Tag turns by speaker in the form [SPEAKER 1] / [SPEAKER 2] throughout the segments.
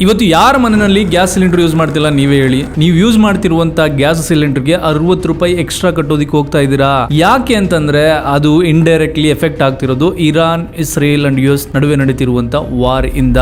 [SPEAKER 1] ಇವತ್ತು ಯಾರ ಮನೆಯಲ್ಲಿ ಗ್ಯಾಸ್ ಸಿಲಿಂಡರ್ ಯೂಸ್ ಮಾಡ್ತಿಲ್ಲ ನೀವೇ ಹೇಳಿ. ನೀವು ಯೂಸ್ ಮಾಡ್ತಿರುವಂತ ಗ್ಯಾಸ್ ಸಿಲಿಂಡರ್ಗೆ 60 ರೂಪಾಯಿ ಎಕ್ಸ್ಟ್ರಾ ಕಟ್ಟೋದಿಕ್ಕೆ ಹೋಗ್ತಾ ಇದ್ದೀರಾ. ಯಾಕೆ ಅಂತಂದ್ರೆ ಅದು ಇಂಡೈರೆಕ್ಟ್ಲಿ ಎಫೆಕ್ಟ್ ಆಗ್ತಿರೋದು ಇರಾನ್, ಇಸ್ರೇಲ್ ಅಂಡ್ US ನಡುವೆ ನಡೀತಿರುವಂತ ವಾರ್ ಇಂದ.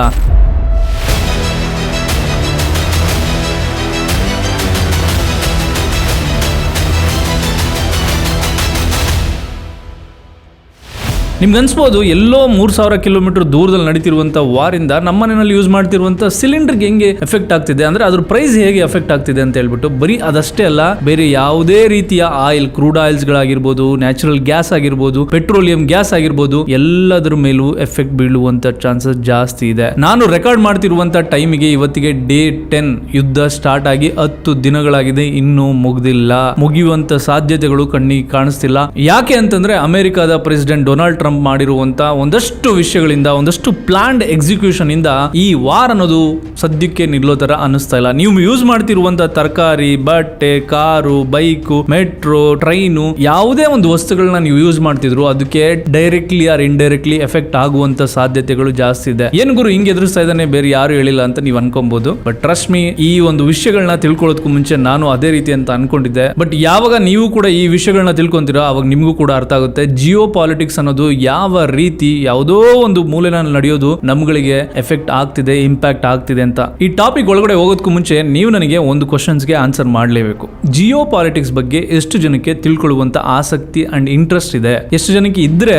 [SPEAKER 1] ನಿಮ್ಗೆ ಅನ್ಸ್ಬೋದು ಎಲ್ಲೋ 3000 ಕಿಲೋಮೀಟರ್ ದೂರದಲ್ಲಿ ನಡೀತಿರುವಂಥ ವಾರಿಂದ ನಮ್ಮ ಮನೆಯಲ್ಲಿ ಯೂಸ್ ಮಾಡ್ತಿರುವಂಥ ಸಿಲಿಂಡರ್ಗೆ ಹೆಂಗೆ ಎಫೆಕ್ಟ್ ಆಗ್ತಿದೆ ಅಂದ್ರೆ ಅದ್ರ ಪ್ರೈಸ್ ಹೇಗೆ ಎಫೆಕ್ಟ್ ಆಗ್ತಿದೆ ಅಂತ ಹೇಳ್ಬಿಟ್ಟು. ಬರೀ ಅದಷ್ಟೇ ಅಲ್ಲ, ಬೇರೆ ಯಾವುದೇ ರೀತಿಯ ಆಯಿಲ್, ಕ್ರೂಡ್ ಆಯಿಲ್ಸ್ ಗಳಾಗಿರ್ಬೋದು, ನ್ಯಾಚುರಲ್ ಗ್ಯಾಸ್ ಆಗಿರ್ಬೋದು, ಪೆಟ್ರೋಲಿಯಂ ಗ್ಯಾಸ್ ಆಗಿರ್ಬೋದು, ಎಲ್ಲದರ ಮೇಲೂ ಎಫೆಕ್ಟ್ ಬೀಳುವಂತ ಚಾನ್ಸಸ್ ಜಾಸ್ತಿ ಇದೆ. ನಾನು ರೆಕಾರ್ಡ್ ಮಾಡ್ತಿರುವಂತ ಟೈಮಿಗೆ ಇವತ್ತಿಗೆ ಡೇ 10 ಯುದ್ಧ ಸ್ಟಾರ್ಟ್ ಆಗಿ 10 ದಿನಗಳಾಗಿದೆ, ಇನ್ನೂ ಮುಗ್ದಿಲ್ಲ. ಮುಗಿಯುವಂತ ಸಾಧ್ಯತೆಗಳು ಕಣ್ಣಿಗೆ ಕಾಣಿಸ್ತಿಲ್ಲ. ಯಾಕೆ ಅಂತಂದ್ರೆ ಅಮೆರಿಕದ ಪ್ರೆಸಿಡೆಂಟ್ ಡೊನಾಲ್ಡ್ ಟ್ರಂಪ್ ಮಾಡಿರುವಂತ ಒಂದಷ್ಟು ವಿಷಯಗಳಿಂದ, ಒಂದಷ್ಟು ಪ್ಲಾನ್ಡ್ ಎಕ್ಸಿಕ್ಯೂಷನ್ ಇಂದ ಈ ವಾರ್ ಅನ್ನೋದು ಸದ್ಯಕ್ಕೆ ನಿಲ್ಲೋ ತರ ಅನಿಸ್ತಾ ಇಲ್ಲ. ನೀವು ಯೂಸ್ ಮಾಡ್ತಿರುವಂತ ತರಕಾರಿ, ಬಟ್ಟೆ, ಕಾರು, ಬೈಕು, ಮೆಟ್ರೋ, ಟ್ರೈನು, ಯಾವುದೇ ಒಂದು ವಸ್ತುಗಳನ್ನ ನೀವು ಯೂಸ್ ಮಾಡ್ತಿದ್ರು ಅದಕ್ಕೆ ಡೈರೆಕ್ಟ್ಲಿ ಆರ್ ಇಂಡೈರೆಕ್ಟ್ಲಿ ಎಫೆಕ್ಟ್ ಆಗುವಂತ ಸಾಧ್ಯತೆಗಳು ಜಾಸ್ತಿ ಇದೆ. ಏನ್ ಗುರು ಹಿಂಗೆ ಎದುರಿಸ್ತಾ ಇದ್ದಾನೆ, ಬೇರೆ ಯಾರು ಹೇಳಿಲ್ಲ ಅಂತ ನೀವು ಅನ್ಕೊಬಹುದು. ಬಟ್ ಟ್ರಸ್ಟ್ ಮೀ, ಈ ಒಂದು ವಿಷಯಗಳನ್ನ ತಿಳ್ಕೊಳ್ಳೋದಕ್ಕೂ ಮುಂಚೆ ನಾನು ಅದೇ ರೀತಿ ಅಂತ ಅನ್ಕೊಂಡಿದ್ದೆ. ಬಟ್ ಯಾವಾಗ ನೀವು ಕೂಡ ಈ ವಿಷಯಗಳನ್ನ ತಿಳ್ಕೊಂತೀರೋ ಅವಾಗ ನಿಮಗೂ ಕೂಡ ಅರ್ಥ ಆಗುತ್ತೆ ಜಿಯೋ ಪಾಲಿಟಿಕ್ಸ್ ಅನ್ನೋದು ಯಾವ ರೀತಿ ಯಾವುದೋ ಒಂದು ಮೂಲೆನಲ್ಲಿ ನಡೆಯೋದು ನಮ್ಗಳಿಗೆ ಎಫೆಕ್ಟ್ ಆಗ್ತಿದೆ, ಇಂಪ್ಯಾಕ್ಟ್ ಆಗ್ತಿದೆ ಅಂತ. ಈ ಟಾಪಿಕ್ ಒಳಗಡೆ ಹೋಗೋದಕ್ಕೂ ಮುಂಚೆ ನೀವು ನನಗೆ ಒಂದು ಕ್ವಶನ್ಸ್ಗೆ ಆನ್ಸರ್ ಮಾಡಲೇಬೇಕು. ಜಿಯೋ ಪಾಲಿಟಿಕ್ಸ್ ಬಗ್ಗೆ ಎಷ್ಟು ಜನಕ್ಕೆ ತಿಳ್ಕೊಳ್ಳುವಂತ ಆಸಕ್ತಿ ಅಂಡ್ ಇಂಟ್ರೆಸ್ಟ್ ಇದೆ? ಎಷ್ಟು ಜನಕ್ಕೆ ಇದ್ರೆ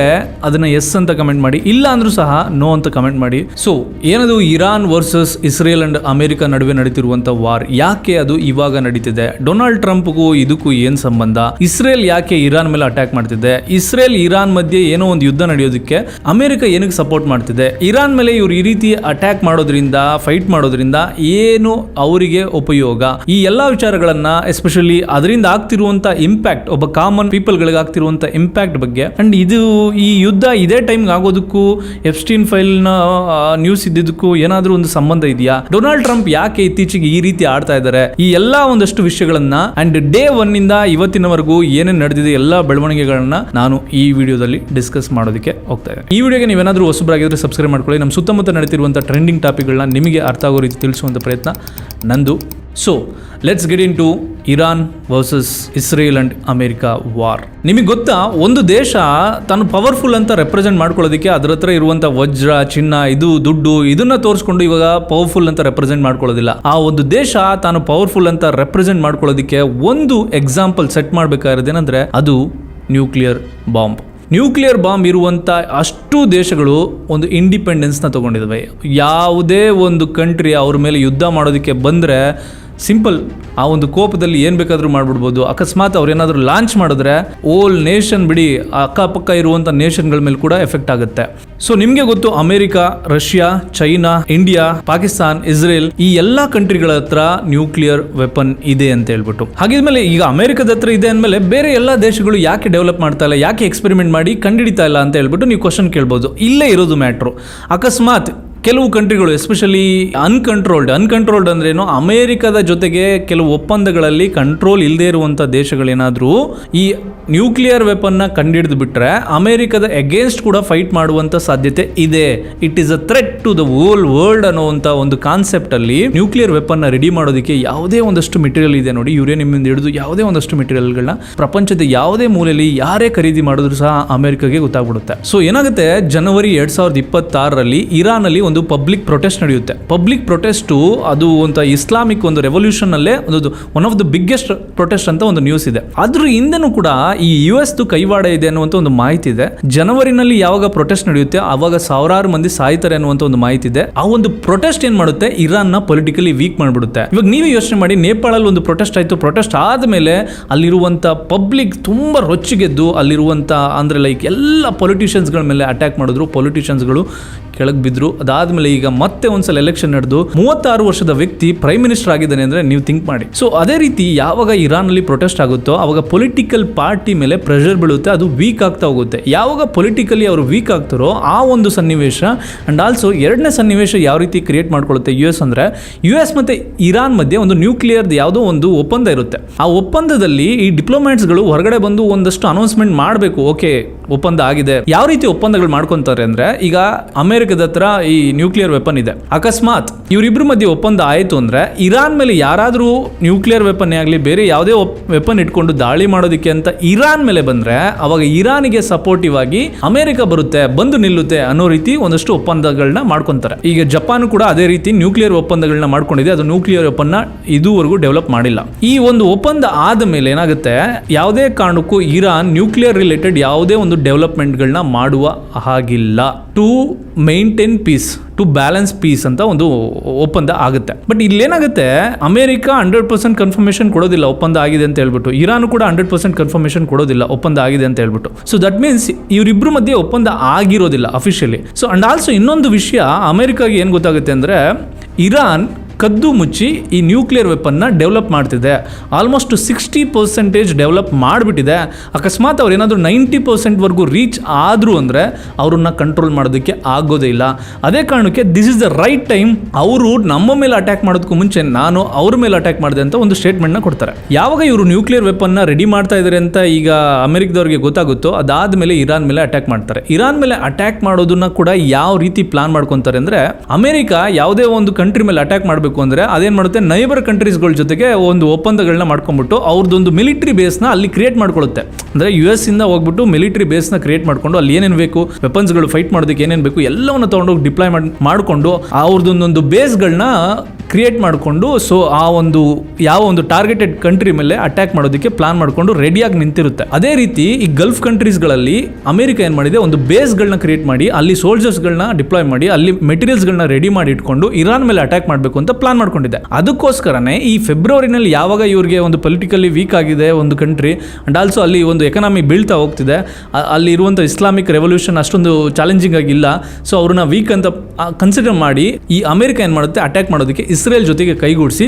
[SPEAKER 1] ಅದನ್ನ ಎಸ್ ಅಂತ ಕಮೆಂಟ್ ಮಾಡಿ, ಇಲ್ಲ ಅಂದ್ರೂ ಸಹ ನೋ ಅಂತ ಕಮೆಂಟ್ ಮಾಡಿ. ಸೊ ಏನದು Iran versus Israel and America ನಡುವೆ ನಡೀತಿರುವಂತ ವಾರ್, ಯಾಕೆ ಅದು ಇವಾಗ ನಡೀತಿದೆ? ಡೊನಾಲ್ಡ್ ಟ್ರಂಪ್ಗೂ ಇದಕ್ಕೂ ಏನ್ ಸಂಬಂಧ? ಇಸ್ರೇಲ್ ಯಾಕೆ ಇರಾನ್ ಮೇಲೆ ಅಟ್ಯಾಕ್ ಮಾಡ್ತಿದೆ? ಇಸ್ರೇಲ್ ಇರಾನ್ ಮಧ್ಯೆ ಏನೋ ಒಂದು ಯುದ್ಧ ನಡೆಯೋದಕ್ಕೆ ಅಮೆರಿಕ ಏನಕ್ಕೆ ಸಪೋರ್ಟ್ ಮಾಡ್ತಿದೆ? ಇರಾನ್ ಮೇಲೆ ಇವರು ಈ ರೀತಿ ಅಟ್ಯಾಕ್ ಮಾಡೋದ್ರಿಂದ, ಫೈಟ್ ಮಾಡೋದ್ರಿಂದ ಏನು ಅವರಿಗೆ ಉಪಯೋಗ? ಈ ಎಲ್ಲಾ ವಿಚಾರಗಳನ್ನ, ಎಸ್ಪೆಷಲಿ ಅದರಿಂದ ಆಗ್ತಿರುವಂತ ಇಂಪ್ಯಾಕ್ಟ್, ಒಬ್ಬ ಕಾಮನ್ ಪೀಪಲ್ ಗಳಿಗೆ ಆಗ್ತಿರುವಂತ ಇಂಪ್ಯಾಕ್ಟ್ ಬಗ್ಗೆ, ಅಂಡ್ ಇದು ಈ ಯುದ್ಧ ಇದೇ ಟೈಮ್ ಆಗೋದಕ್ಕೂ, ಎಪ್ಸ್ಟೀನ್ ಫೈಲ್ ನ ನ್ಯೂಸ್ ಇದ್ದಿದ್ದಕ್ಕೂ ಏನಾದ್ರೂ ಒಂದು ಸಂಬಂಧ ಇದೆಯಾ? ಡೊನಾಲ್ಡ್ ಟ್ರಂಪ್ ಯಾಕೆ ಇತ್ತೀಚೆಗೆ ಈ ರೀತಿ ಆಡ್ತಾ ಇದ್ದಾರೆ? ಈ ಎಲ್ಲಾ ಒಂದಷ್ಟು ವಿಷಯಗಳನ್ನ ಅಂಡ್ ಡೇ 1 ಇಂದ ಇವತ್ತಿನವರೆಗೂ ಏನೇನು ನಡೆದಿದೆ ಎಲ್ಲಾ ಬೆಳವಣಿಗೆಗಳನ್ನ ನಾನು ಈ ವಿಡಿಯೋದಲ್ಲಿ ಡಿಸ್ಕಸ್ ಮಾಡೋದಕ್ಕೆ ಹೋಗ್ತಾ ಇದೆ. ಈ ವಿಡಿಯೋಗೆ ನೀವೇನಾದ್ರೂ ಹೊಸಬರಾಗಿದ್ರೆ ಸಬ್ಸ್ಕ್ರೈಬ್ ಮಾಡ್ಕೊಳ್ಳಿ. ನಮ್ಮ ಸುತ್ತಮುತ್ತ ನಡೀತಿರುವಂಥ ಟ್ರೆಂಡಿಂಗ್ ಟಾಪಿಕ್ಗಳನ್ನ ನಿಮಗೆ ಅರ್ಥ ಆಗೋ ರೀತಿ ತಿಳಿಸುವಂಥ ಪ್ರಯತ್ನ ನಂದು. So let's get into Iran versus Israel and America war. ನಿಮಗೆ ಗೊತ್ತಾ, ಒಂದು ದೇಶ ತಾನು ಪವರ್ಫುಲ್ ಅಂತ ರೆಪ್ರೆಸೆಂಟ್ ಮಾಡ್ಕೊಳ್ಳೋದಕ್ಕೆ ಅದರ ಹತ್ರ ಇರುವಂಥ ವಜ್ರ, ಚಿನ್ನ, ಇದು ದುಡ್ಡು, ಇದನ್ನ ತೋರಿಸ್ಕೊಂಡು ಇವಾಗ ಪವರ್ಫುಲ್ ಅಂತ ರೆಪ್ರೆಸೆಂಟ್ ಮಾಡ್ಕೊಳ್ಳೋದಿಲ್ಲ. ಆ ಒಂದು ದೇಶ ತಾನು ಪವರ್ಫುಲ್ ಅಂತ ರೆಪ್ರೆಸೆಂಟ್ ಮಾಡ್ಕೊಳ್ಳೋದಕ್ಕೆ ಒಂದು ಎಕ್ಸಾಂಪಲ್ ಸೆಟ್ ಮಾಡಬೇಕಾಗಿರೋದೇನೆಂದ್ರೆ ಅದು ನ್ಯೂಕ್ಲಿಯರ್ ಬಾಂಬ್. ನ್ಯೂಕ್ಲಿಯರ್ ಬಾಂಬ್ ಇರುವಂಥ ಅಷ್ಟು ದೇಶಗಳು ಒಂದು ಇಂಡಿಪೆಂಡೆನ್ಸ್ನ ತಗೊಂಡಿದ್ದಾವೆ. ಯಾವುದೇ ಒಂದು ಕಂಟ್ರಿ ಅವ್ರ ಮೇಲೆ ಯುದ್ಧ ಮಾಡೋದಕ್ಕೆ ಬಂದರೆ ಸಿಂಪಲ್, ಆ ಒಂದು ಕೋಪದಲ್ಲಿ ಏನು ಬೇಕಾದರೂ ಮಾಡಿಬಿಡ್ಬೋದು. ಅಕಸ್ಮಾತ್ ಅವ್ರು ಏನಾದರೂ ಲಾಂಚ್ ಮಾಡಿದ್ರೆ ಓಲ್ ನೇಷನ್ ಬಿಡಿ, ಅಕ್ಕಪಕ್ಕ ಇರುವಂಥ ನೇಷನ್ಗಳ ಮೇಲೆ ಕೂಡ ಎಫೆಕ್ಟ್ ಆಗುತ್ತೆ. ಸೊ ನಿಮಗೆ ಗೊತ್ತು, America, Russia, China, India, Pakistan, Israel, ಈ ಎಲ್ಲಾ ಕಂಟ್ರಿಗಳ ಹತ್ರ ನ್ಯೂಕ್ಲಿಯರ್ ವೆಪನ್ ಇದೆ ಅಂತ ಹೇಳ್ಬಿಟ್ಟು. ಹಾಗಿದ್ಮೇಲೆ ಈಗ ಅಮೆರಿಕದ ಹತ್ರ ಇದೆ ಅಂದಮೇಲೆ ಬೇರೆ ಎಲ್ಲ ದೇಶಗಳು ಯಾಕೆ ಡೆವಲಪ್ ಮಾಡ್ತಾ ಇಲ್ಲ, ಯಾಕೆ ಎಕ್ಸ್ಪೆರಿಮೆಂಟ್ ಮಾಡಿ ಕಂಡುಹಿಡಿತಾ ಇಲ್ಲ ಅಂತ ಹೇಳ್ಬಿಟ್ಟು ನೀವು ಕ್ವಶನ್ ಕೇಳ್ಬೋದು. ಇಲ್ಲೇ ಇರೋದು ಮ್ಯಾಟ್ರು. ಅಕಸ್ಮಾತ್ ಕೆಲವು ಕಂಟ್ರಿಗಳು, ಎಸ್ಪೆಷಲಿ ಅನ್ಕಂಟ್ರೋಲ್ಡ್ ಅಂದ್ರೇನು, ಅಮೆರಿಕದ ಜೊತೆಗೆ ಕೆಲವು ಒಪ್ಪಂದಗಳಲ್ಲಿ ಕಂಟ್ರೋಲ್ ಇಲ್ಲದೆ ಇರುವಂಥ ದೇಶಗಳೇನಾದರೂ ಈ ನ್ಯೂಕ್ಲಿಯರ್ ವೆಪನ್ನ ಕಂಡುಹಿಡಿದು ಬಿಟ್ರೆ ಅಮೆರಿಕದ ಅಗೇನ್ಸ್ಟ್ ಕೂಡ ಫೈಟ್ ಮಾಡುವಂಥ ಸಾಧ್ಯತೆ ಇದೆ. It is a threat to the whole world ಅನ್ನುವಂಥ ಒಂದು ಕಾನ್ಸೆಪ್ಟ್ ಅಲ್ಲಿ ನ್ಯೂಕ್ಲಿಯರ್ ವೆಪನ್ನ ರೆಡಿ ಮಾಡೋದಕ್ಕೆ ಯಾವುದೇ ಒಂದಷ್ಟು ಮೆಟೀರಿಯಲ್ ಇದೆ ನೋಡಿ, ಯುರೇನಿಯಂನಿಂದ ಹಿಡಿದು ಯಾವುದೇ ಒಂದಷ್ಟು ಮೆಟೀರಿಯಲ್ಗಳನ್ನ ಪ್ರಪಂಚದ ಯಾವುದೇ ಮೂಲೆಯಲ್ಲಿ ಯಾರೇ ಖರೀದಿ ಮಾಡಿದ್ರು ಸಹ ಅಮೆರಿಕಗೆ ಗೊತ್ತಾಗ್ಬಿಡುತ್ತೆ. ಸೊ ಏನಾಗುತ್ತೆ, ಜನವರಿ 2026ರಲ್ಲಿ ಇರಾನ್ ಅಲ್ಲಿ ಒಂದು ಪಬ್ಲಿಕ್ ಪ್ರೊಟೆಸ್ಟ್ ನಡೆಯುತ್ತೆ. ಪಬ್ಲಿಕ್ ಪ್ರೊಟೆಸ್ಟ್ ಅದು ಒಂದು ಇಸ್ಲಾಮಿಕ್ ಒಂದು ರೆವಲ್ಯೂಷನ್ ಅಲ್ಲೇ ಒಂದು one of the biggest protest ಅಂತ ಒಂದು ನ್ಯೂಸ್ ಇದೆ. ಅದ್ರ ಹಿಂದೆನೂ ಕೂಡ ಈ US ಕೈವಾಡ ಇದೆ ಅನ್ನುವಂಥ ಒಂದು ಮಾಹಿತಿ ಇದೆ. ಜನವರಿನಲ್ಲಿ ಯಾವಾಗ ಪ್ರೊಟೆಸ್ಟ್ ನಡೆಯುತ್ತೆ ಅವಾಗ ಸಾವಿರಾರು ಮಂದಿ ಸಾಯ್ತಾರೆ ಅನ್ನುವಂಥ ಒಂದು ಮಾಹಿತಿ ಇದೆ. ಆ ಒಂದು ಪ್ರೊಟೆಸ್ಟ್ ಏನ್ ಮಾಡುತ್ತೆ, ಇರಾನ್ ನ ಪೊಲಿಟಿಕಲಿ ವೀಕ್ ಮಾಡ್ಬಿಡುತ್ತೆ. ಇವಾಗ ನೀವೇ ಯೋಚನೆ ಮಾಡಿ, ನೇಪಾಳಲ್ಲಿ ಒಂದು ಪ್ರೊಟೆಸ್ಟ್ ಆಯ್ತು, ಪ್ರೊಟೆಸ್ಟ್ ಆದ್ಮೇಲೆ ಅಲ್ಲಿರುವಂತ ಪಬ್ಲಿಕ್ ತುಂಬಾ ರೊಚ್ಚಿಗೆದ್ದು ಅಲ್ಲಿರುವಂತ ಅಂದ್ರೆ ಲೈಕ್ ಎಲ್ಲ ಪೊಲಿಟಿಷಿಯನ್ಸ್ಗಳ ಮೇಲೆ ಅಟ್ಯಾಕ್ ಮಾಡಿದ್ರು. ಪೊಲಿಟಿಷಿಯನ್ಸ್ಗಳು ಕೆಳಗೆ ಬಿದ್ರು. ಅದಾದ್ಮೇಲೆ ಈಗ ಮತ್ತೆ ಒಂದ್ಸಲ ಎಲೆಕ್ಷನ್ ನಡೆದು 36 ವರ್ಷದ ವ್ಯಕ್ತಿ ಪ್ರೈಮ್ ಮಿನಿಸ್ಟರ್ ಆಗಿದ್ದಾನೆ ಅಂದ್ರೆ ನೀವು ಥಿಂಕ್ ಮಾಡಿ. ಸೊ ಅದೇ ರೀತಿ ಯಾವಾಗ ಇರಾನ್ ಅಲ್ಲಿ ಪ್ರೊಟೆಸ್ಟ್ ಆಗುತ್ತೋ ಅವಾಗ ಪೊಲಿಟಿಕಲ್ ಪಾರ್ಟಿ ಮೇಲೆ ಪ್ರೆಷರ್ ಬೀಳುತ್ತೆ, ಅದು ವೀಕ್ ಆಗ್ತಾ ಹೋಗುತ್ತೆ. ಯಾವಾಗ ಪೊಲಿಟಿಕಲಿ ಅವರು ವೀಕ್ ಆಗ್ತಾರೋ ಆ ಒಂದು ಸನ್ನಿವೇಶ ಅಂಡ್ ಆಲ್ಸೋ ಎರಡನೇ ಸನ್ನಿವೇಶ ಯಾವ ರೀತಿ ಕ್ರಿಯೇಟ್ ಮಾಡ್ಕೊಳ್ಳುತ್ತೆ US ಅಂದ್ರೆ, US ಮತ್ತೆ ಇರಾನ್ ಮಧ್ಯೆ ಒಂದು ನ್ಯೂಕ್ಲಿಯರ್ ಯಾವುದೋ ಒಂದು ಒಪ್ಪಂದ ಇರುತ್ತೆ. ಆ ಒಪ್ಪಂದದಲ್ಲಿ ಈ ಡಿಪ್ಲೊಮ್ಯಾಟ್ಸ್ಗಳು ಹೊರಗಡೆ ಬಂದು ಒಂದಷ್ಟು ಅನೌನ್ಸ್ಮೆಂಟ್ ಮಾಡಬೇಕು. ಓಕೆ, ಒಪ್ಪಂದ ಆಗಿದೆ. ಯಾವ ರೀತಿ ಒಪ್ಪಂದಗಳು ಮಾಡ್ಕೊಂತಾರೆ ಅಂದ್ರೆ, ಈಗ ಅಮೆರಿಕದ ಹತ್ರ ಈ ನ್ಯೂಕ್ಲಿಯರ್ ವೆಪನ್ ಇದೆ. ಅಕಸ್ಮಾತ್ ಇವರಿಬ್ರು ಮಧ್ಯೆ ಒಪ್ಪಂದ ಆಯಿತು ಅಂದ್ರೆ, ಇರಾನ್ ಮೇಲೆ ಯಾರಾದರೂ ನ್ಯೂಕ್ಲಿಯರ್ ವೆಪನ್ ಆಗಲಿ ಬೇರೆ ಯಾವುದೇ ವೆಪನ್ ಇಟ್ಕೊಂಡು ದಾಳಿ ಮಾಡೋದಕ್ಕೆ ಅಂತ ಇರಾನ್ ಮೇಲೆ ಬಂದ್ರೆ, ಅವಾಗ ಇರಾನಿಗೆ ಸಪೋರ್ಟಿವ್ ಆಗಿ ಅಮೆರಿಕ ಬರುತ್ತೆ, ಬಂದು ನಿಲ್ಲುತ್ತೆ ಅನ್ನೋ ರೀತಿ ಒಂದಷ್ಟು ಒಪ್ಪಂದಗಳನ್ನ ಮಾಡ್ಕೊಂತಾರೆ. ಈಗ ಜಪಾನ್ ಕೂಡ ಅದೇ ರೀತಿ ನ್ಯೂಕ್ಲಿಯರ್ ಒಪ್ಪಂದಗಳನ್ನ ಮಾಡ್ಕೊಂಡಿದೆ. ಅದು ನ್ಯೂಕ್ಲಿಯರ್ ವೆಪನ್ ಇದುವರೆಗೂ ಡೆವಲಪ್ ಮಾಡಿಲ್ಲ. ಈ ಒಂದು ಒಪ್ಪಂದ ಆದ ಮೇಲೆ ಏನಾಗುತ್ತೆ, ಯಾವುದೇ ಕಾರಣಕ್ಕೂ ಇರಾನ್ ನ್ಯೂಕ್ಲಿಯರ್ ರಿಲೇಟೆಡ್ ಯಾವುದೇ ಒಂದು ಡೆವಲಪ್ಮೆಂಟ್ಗಳನ್ನ ಮಾಡುವ ಹಾಗಿಲ್ಲ. To maintain peace, to balance peace ಅಂತ ಒಂದು ಒಪ್ಪಂದ ಆಗುತ್ತೆ. ಬಟ್ ಇಲ್ಲೇನಾಗುತ್ತೆ, ಅಮೆರಿಕ 100% ಕನ್ಫರ್ಮೇಷನ್ ಕೊಡೋದಿಲ್ಲ ಒಪ್ಪಂದ ಆಗಿದೆ ಅಂತ ಹೇಳ್ಬಿಟ್ಟು, ಇರಾನ್ ಕೂಡ 100% ಕನ್ಫರ್ಮೇಷನ್ ಕೊಡೋದಿಲ್ಲ ಒಪ್ಪಂದ ಆಗಿದೆ ಅಂತ ಹೇಳ್ಬಿಟ್ಟು. ಸೊ ದಟ್ ಮೀನ್ಸ್ ಇವರಿಬ್ರು ಮಧ್ಯೆ ಒಪ್ಪಂದ ಆಗಿರೋದಿಲ್ಲ ಅಫಿಷಿಯಲಿ. ಸೊ ಅಂಡ್ ಆಲ್ಸೋ ಇನ್ನೊಂದು ವಿಷಯ ಅಮೆರಿಕಾಗೆ ಏನು ಗೊತ್ತಾಗುತ್ತೆ ಅಂದರೆ, ಇರಾನ್ ಕದ್ದು ಮುಚ್ಚಿ ಈ ನ್ಯೂಕ್ಲಿಯರ್ ವೆಪನ್ನ ಡೆವಲಪ್ ಮಾಡ್ತಿದೆ. ಆಲ್ಮೋಸ್ಟ್ 60% ಡೆವಲಪ್ ಮಾಡಿಬಿಟ್ಟಿದೆ. ಅಕಸ್ಮಾತ್ ಅವ್ರು ಏನಾದರೂ 90%ವರೆಗೂ ರೀಚ್ ಆದರು ಅಂದರೆ ಅವ್ರನ್ನ ಕಂಟ್ರೋಲ್ ಮಾಡೋದಕ್ಕೆ ಆಗೋದೇ ಇಲ್ಲ. ಅದೇ ಕಾರಣಕ್ಕೆ this is the right time, ಅವರು ನಮ್ಮ ಮೇಲೆ ಅಟ್ಯಾಕ್ ಮಾಡೋದಕ್ಕೂ ಮುಂಚೆ ನಾನು ಅವ್ರ ಮೇಲೆ ಅಟ್ಯಾಕ್ ಮಾಡಿದೆ ಅಂತ ಒಂದು ಸ್ಟೇಟ್ಮೆಂಟ್ನ ಕೊಡ್ತಾರೆ. ಯಾವಾಗ ಇವರು ನ್ಯೂಕ್ಲಿಯರ್ ವೆಪನ್ನ ರೆಡಿ ಮಾಡ್ತಾ ಇದ್ದಾರೆ ಅಂತ ಈಗ ಅಮೆರಿಕದವ್ರಿಗೆ ಗೊತ್ತಾಗುತ್ತೋ, ಅದಾದಮೇಲೆ ಇರಾನ್ ಮೇಲೆ ಅಟ್ಯಾಕ್ ಮಾಡ್ತಾರೆ. ಇರಾನ್ ಮೇಲೆ ಅಟ್ಯಾಕ್ ಮಾಡೋದನ್ನ ಕೂಡ ಯಾವ ರೀತಿ ಪ್ಲಾನ್ ಮಾಡ್ಕೊತಾರೆ ಅಂದರೆ, ಅಮೆರಿಕ ಯಾವುದೇ ಒಂದು ಕಂಟ್ರಿ ಮೇಲೆ ಅಟ್ಯಾಕ್ ಮಾಡಬೇಕು ಅಂದ್ರೆ ಅದೇನ್ ಮಾಡುತ್ತೆ, ನೈಬರ್ ಕಂಟ್ರೀಸ್ಗಳ ಜೊತೆಗೆ ಒಂದು ಒಪ್ಪಂದಗಳನ್ನ ಮಾಡ್ಕೊಂಡ್ಬಿಟ್ಟು ಅವ್ರದ್ದೊಂದು ಮಿಲಿಟರಿ ಬೇಸ್ನ ಅಲ್ಲಿ ಕ್ರಿಯೇಟ್ ಮಾಡ್ಕೊಳ್ಳುತ್ತೆ. ಅಂದ್ರೆ US ಇಂದ ಹೋಗ್ಬಿಟ್ಟು ಮಿಲಿಟರಿ ಬೇಸ್ನ ಕ್ರಿಯೇಟ್ ಮಾಡ್ಕೊಂಡು ಅಲ್ಲಿ ಏನೇನು ಬೇಕು, ವೆಪನ್ಸ್ಗಳು ಫೈಟ್ ಮಾಡೋದಕ್ಕೆ ಏನೇನು ಬೇಕು ಎಲ್ಲವನ್ನ ತಗೊಂಡೋಗಿ ಡಿಪ್ಲಾಯ್ ಮಾಡಿಕೊಂಡು ಅವ್ರದ್ದೊಂದು ಬೇಸ್ಗಳನ್ನ ಕ್ರಿಯೇಟ್ ಮಾಡಿಕೊಂಡು, ಸೊ ಆ ಒಂದು ಯಾವ ಒಂದು ಟಾರ್ಗೆಟೆಡ್ ಕಂಟ್ರಿ ಮೇಲೆ ಅಟ್ಯಾಕ್ ಮಾಡೋದಕ್ಕೆ ಪ್ಲಾನ್ ಮಾಡಿಕೊಂಡು ರೆಡಿಯಾಗಿ ನಿಂತಿರುತ್ತೆ. ಅದೇ ರೀತಿ ಈ ಗಲ್ಫ್ ಕಂಟ್ರೀಸ್ಗಳಲ್ಲಿ ಅಮೆರಿಕ ಏನು ಮಾಡಿದೆ, ಒಂದು ಬೇಸ್ಗಳನ್ನ ಕ್ರಿಯೇಟ್ ಮಾಡಿ ಅಲ್ಲಿ ಸೋಲ್ಜರ್ಸ್ಗಳನ್ನ ಡಿಪ್ಲಾಯ್ ಮಾಡಿ ಅಲ್ಲಿ ಮೆಟೀರಿಯಲ್ಸ್ಗಳನ್ನ ರೆಡಿ ಮಾಡಿ ಇಟ್ಕೊಂಡು ಇರಾನ್ ಮೇಲೆ ಅಟ್ಯಾಕ್ ಮಾಡಬೇಕು ಅಂತ ಪ್ಲಾನ್ ಮಾಡ್ಕೊಂಡಿದೆ. ಅದಕ್ಕೋಸ್ಕರನೇ ಈ ಫೆಬ್ರವರಿನಲ್ಲಿ ಯಾವಾಗ ಇವ್ರಿಗೆ ಒಂದು ಪೊಲಿಟಿಕಲಿ ವೀಕ್ ಆಗಿದೆ ಒಂದು ಕಂಟ್ರಿ, ಅಂಡ್ ಆಲ್ಸೋ ಅಲ್ಲಿ ಒಂದು ಎಕನಾಮಿ ಬೀಳ್ತಾ ಹೋಗ್ತಿದೆ, ಅಲ್ಲಿ ಇರುವಂಥ ಇಸ್ಲಾಮಿಕ್ ರೆವಲ್ಯೂಷನ್ ಅಷ್ಟೊಂದು ಚಾಲೆಂಜಿಂಗ್ ಆಗಿಲ್ಲ, ಸೊ ಅವ್ರನ್ನ ವೀಕ್ ಅಂತ ಕನ್ಸಿಡರ್ ಮಾಡಿ ಈ ಅಮೆರಿಕ ಏನು ಮಾಡುತ್ತೆ, ಅಟ್ಯಾಕ್ ಮಾಡೋದಕ್ಕೆ ಇಸ್ರೇಲ್ ಜೊತೆಗೆ ಕೈಗೂಡಿಸಿ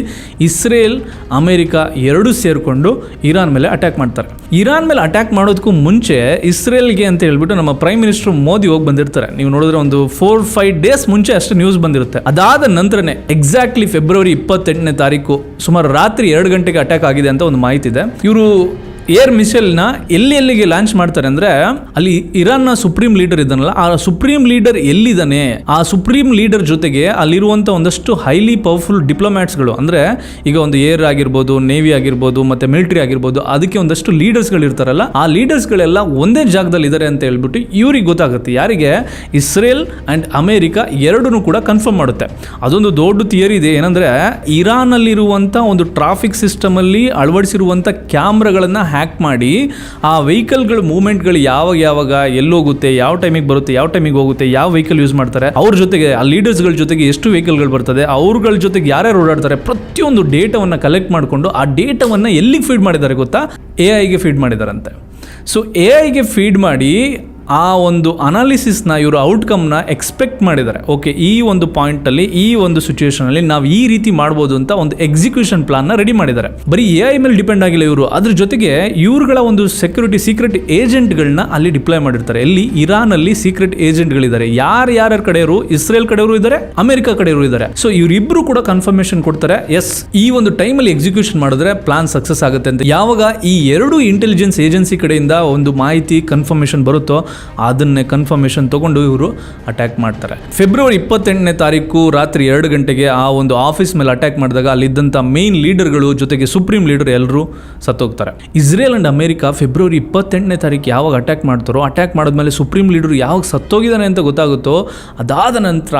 [SPEAKER 1] ಇಸ್ರೇಲ್ ಅಮೆರಿಕ ಎರಡೂ ಸೇರಿಕೊಂಡು ಇರಾನ್ ಮೇಲೆ ಅಟ್ಯಾಕ್ ಮಾಡ್ತಾರೆ. ಇರಾನ್ ಮೇಲೆ ಅಟ್ಯಾಕ್ ಮಾಡೋದಕ್ಕೂ ಮುಂಚೆ ಇಸ್ರೇಲ್ಗೆ ಅಂತ ಹೇಳ್ಬಿಟ್ಟು ನಮ್ಮ ಪ್ರೈಮ್ ಮಿನಿಸ್ಟರ್ ಮೋದಿ ಹೋಗಿ ಬಂದಿರ್ತಾರೆ. ನೀವು ನೋಡಿದ್ರೆ ಒಂದು 4-5 ಡೇಸ್ ಮುಂಚೆ ಅಷ್ಟೇ ನ್ಯೂಸ್ ಬಂದಿರುತ್ತೆ. ಅದಾದ ನಂತರನೇ ಎಕ್ಸಾಕ್ಟ್ಲಿ ಫೆಬ್ರವರಿ 28ನೇ ತಾರೀಕು ಸುಮಾರು ರಾತ್ರಿ 2 ಗಂಟೆಗೆ ಅಟ್ಯಾಕ್ ಆಗಿದೆ ಅಂತ ಒಂದು ಮಾಹಿತಿ ಇದೆ. ಇವರು ಏರ್ ಮಿಸೈಲ್ನ ಎಲ್ಲಿಗೆ ಲಾಂಚ್ ಮಾಡ್ತಾರೆ ಅಂದರೆ, ಅಲ್ಲಿ ಇರಾನ್ನ ಸುಪ್ರೀಂ ಲೀಡರ್ ಇದ್ದಾನಲ್ಲ, ಆ ಸುಪ್ರೀಂ ಲೀಡರ್ ಎಲ್ಲಿದ್ದಾನೆ, ಆ ಸುಪ್ರೀಂ ಲೀಡರ್ ಜೊತೆಗೆ ಅಲ್ಲಿರುವಂಥ ಒಂದಷ್ಟು ಹೈಲಿ ಪವರ್ಫುಲ್ ಡಿಪ್ಲೊಮ್ಯಾಟ್ಸ್ಗಳು, ಅಂದರೆ ಈಗ ಒಂದು ಏರ್ ಆಗಿರ್ಬೋದು, ನೇವಿ ಆಗಿರ್ಬೋದು, ಮತ್ತು ಮಿಲಿಟರಿ ಆಗಿರ್ಬೋದು, ಅದಕ್ಕೆ ಒಂದಷ್ಟು ಲೀಡರ್ಸ್ಗಳು ಇರ್ತಾರಲ್ಲ, ಆ ಲೀಡರ್ಸ್ಗಳೆಲ್ಲ ಒಂದೇ ಜಾಗದಲ್ಲಿ ಇದ್ದಾರೆ ಅಂತ ಹೇಳ್ಬಿಟ್ಟು ಇವ್ರಿಗೆ ಗೊತ್ತಾಗುತ್ತೆ. ಯಾರಿಗೆ? ಇಸ್ರೇಲ್ ಆ್ಯಂಡ್ ಅಮೇರಿಕ ಎರಡೂ ಕೂಡ ಕನ್ಫರ್ಮ್ ಮಾಡುತ್ತೆ. ಅದೊಂದು ದೊಡ್ಡ ಥಿಯರಿ ಇದೆ, ಏನಂದರೆ ಇರಾನಲ್ಲಿರುವಂಥ ಒಂದು ಟ್ರಾಫಿಕ್ ಸಿಸ್ಟಮಲ್ಲಿ ಅಳವಡಿಸಿರುವಂಥ ಕ್ಯಾಮ್ರಾಗಳನ್ನು ಹ್ಯಾಕ್ ಮಾಡಿ ಆ ವೆಹಿಕಲ್ಗಳ ಮೂವ್ಮೆಂಟ್ಗಳು ಯಾವಾಗ ಎಲ್ಲೋಗುತ್ತೆ, ಯಾವ ಟೈಮಿಗೆ ಬರುತ್ತೆ, ಯಾವ ಟೈಮಿಗೆ ಹೋಗುತ್ತೆ, ಯಾವ ವೆಹಿಕಲ್ ಯೂಸ್ ಮಾಡ್ತಾರೆ, ಅವ್ರ ಜೊತೆಗೆ ಆ ಲೀಡರ್ಸ್ಗಳ ಜೊತೆಗೆ ಎಷ್ಟು ವೆಹಿಕಲ್ಗಳು ಬರ್ತದೆ, ಅವ್ರಗಳ ಜೊತೆಗೆ ಯಾರ್ಯಾರು ಓಡಾಡ್ತಾರೆ, ಪ್ರತಿಯೊಂದು ಡೇಟಾವನ್ನು ಕಲೆಕ್ಟ್ ಮಾಡಿಕೊಂಡು ಆ ಡೇಟಾವನ್ನು ಎಲ್ಲಿಗೆ ಫೀಡ್ ಮಾಡಿದ್ದಾರೆ ಗೊತ್ತಾ? AI ಫೀಡ್ ಮಾಡಿದಾರಂತೆ. ಸೊ AI ಫೀಡ್ ಮಾಡಿ ಆ ಒಂದು ಅನಾಲಿಸಿಸ್ನ ಇವರು ಔಟ್ಕಮ್ನ ಎಕ್ಸ್ಪೆಕ್ಟ್ ಮಾಡಿದ್ದಾರೆ. ಓಕೆ, ಈ ಒಂದು ಪಾಯಿಂಟಲ್ಲಿ ಈ ಒಂದು ಸಿಚುವೇಶನಲ್ಲಿ ನಾವು ಈ ರೀತಿ ಮಾಡ್ಬೋದು ಅಂತ ಒಂದು ಎಕ್ಸಿಕ್ಯೂಷನ್ ಪ್ಲಾನ್ನ ರೆಡಿ ಮಾಡಿದ್ದಾರೆ. ಬರೀ AI ಮೇಲೆ ಡಿಪೆಂಡ್ ಆಗಿಲ್ಲ ಇವರು, ಅದ್ರ ಜೊತೆಗೆ ಇವ್ರುಗಳ ಒಂದು ಸೀಕ್ರೆಟ್ ಏಜೆಂಟ್ಗಳನ್ನ ಅಲ್ಲಿ ಡಿಪ್ಲಾಯ್ ಮಾಡಿರ್ತಾರೆ. ಎಲ್ಲಿ? ಇರಾನಲ್ಲಿ ಸೀಕ್ರೆಟ್ ಏಜೆಂಟ್ಗಳಿದ್ದಾರೆ. ಯಾರ್ಯಾರ ಕಡೆಯವರು? ಇಸ್ರೇಲ್ ಕಡೆಯವರು ಇದ್ದಾರೆ, ಅಮೆರಿಕ ಕಡೆಯವರು ಇದ್ದಾರೆ. ಸೊ ಇವರಿಬ್ರು ಕೂಡ ಕನ್ಫರ್ಮೇಶನ್ ಕೊಡ್ತಾರೆ, ಎಸ್ ಈ ಒಂದು ಟೈಮಲ್ಲಿ ಎಕ್ಸಿಕ್ಯೂಷನ್ ಮಾಡಿದ್ರೆ ಪ್ಲಾನ್ ಸಕ್ಸಸ್ ಆಗುತ್ತೆ ಅಂತ. ಯಾವಾಗ ಈ ಎರಡು ಇಂಟೆಲಿಜೆನ್ಸ್ ಏಜೆನ್ಸಿ ಕಡೆಯಿಂದ ಒಂದು ಮಾಹಿತಿ ಕನ್ಫರ್ಮೇಶನ್ ಬರುತ್ತೋ ಅದನ್ನೇ ಕನ್ಫರ್ಮೇಷನ್ ತಗೊಂಡು ಇವರು ಅಟ್ಯಾಕ್ ಮಾಡ್ತಾರೆ. ಫೆಬ್ರವರಿ 28ನೇ ತಾರೀಕು ರಾತ್ರಿ 2 ಗಂಟೆಗೆ ಆ ಒಂದು ಆಫೀಸ್ ಮೇಲೆ ಅಟ್ಯಾಕ್ ಮಾಡಿದಾಗ ಅಲ್ಲಿದ್ದಂಥ ಮೇನ್ ಲೀಡರ್ಗಳು ಜೊತೆಗೆ ಸುಪ್ರೀಂ ಲೀಡರ್ ಎಲ್ಲರೂ ಸತ್ತೋಗ್ತಾರೆ. ಇಸ್ರೇಲ್ ಅಂಡ್ ಅಮೆರಿಕ ಫೆಬ್ರವರಿ 28ನೇ ತಾರೀಕು ಯಾವಾಗ ಅಟ್ಯಾಕ್ ಮಾಡ್ತಾರೋ, ಅಟ್ಯಾಕ್ ಮಾಡಿದ್ಮೇಲೆ ಸುಪ್ರೀಂ ಲೀಡರ್ ಯಾವಾಗ ಸತ್ತೋಗಿದ್ದಾನೆ ಅಂತ ಗೊತ್ತಾಗುತ್ತೋ, ಅದಾದ ನಂತರ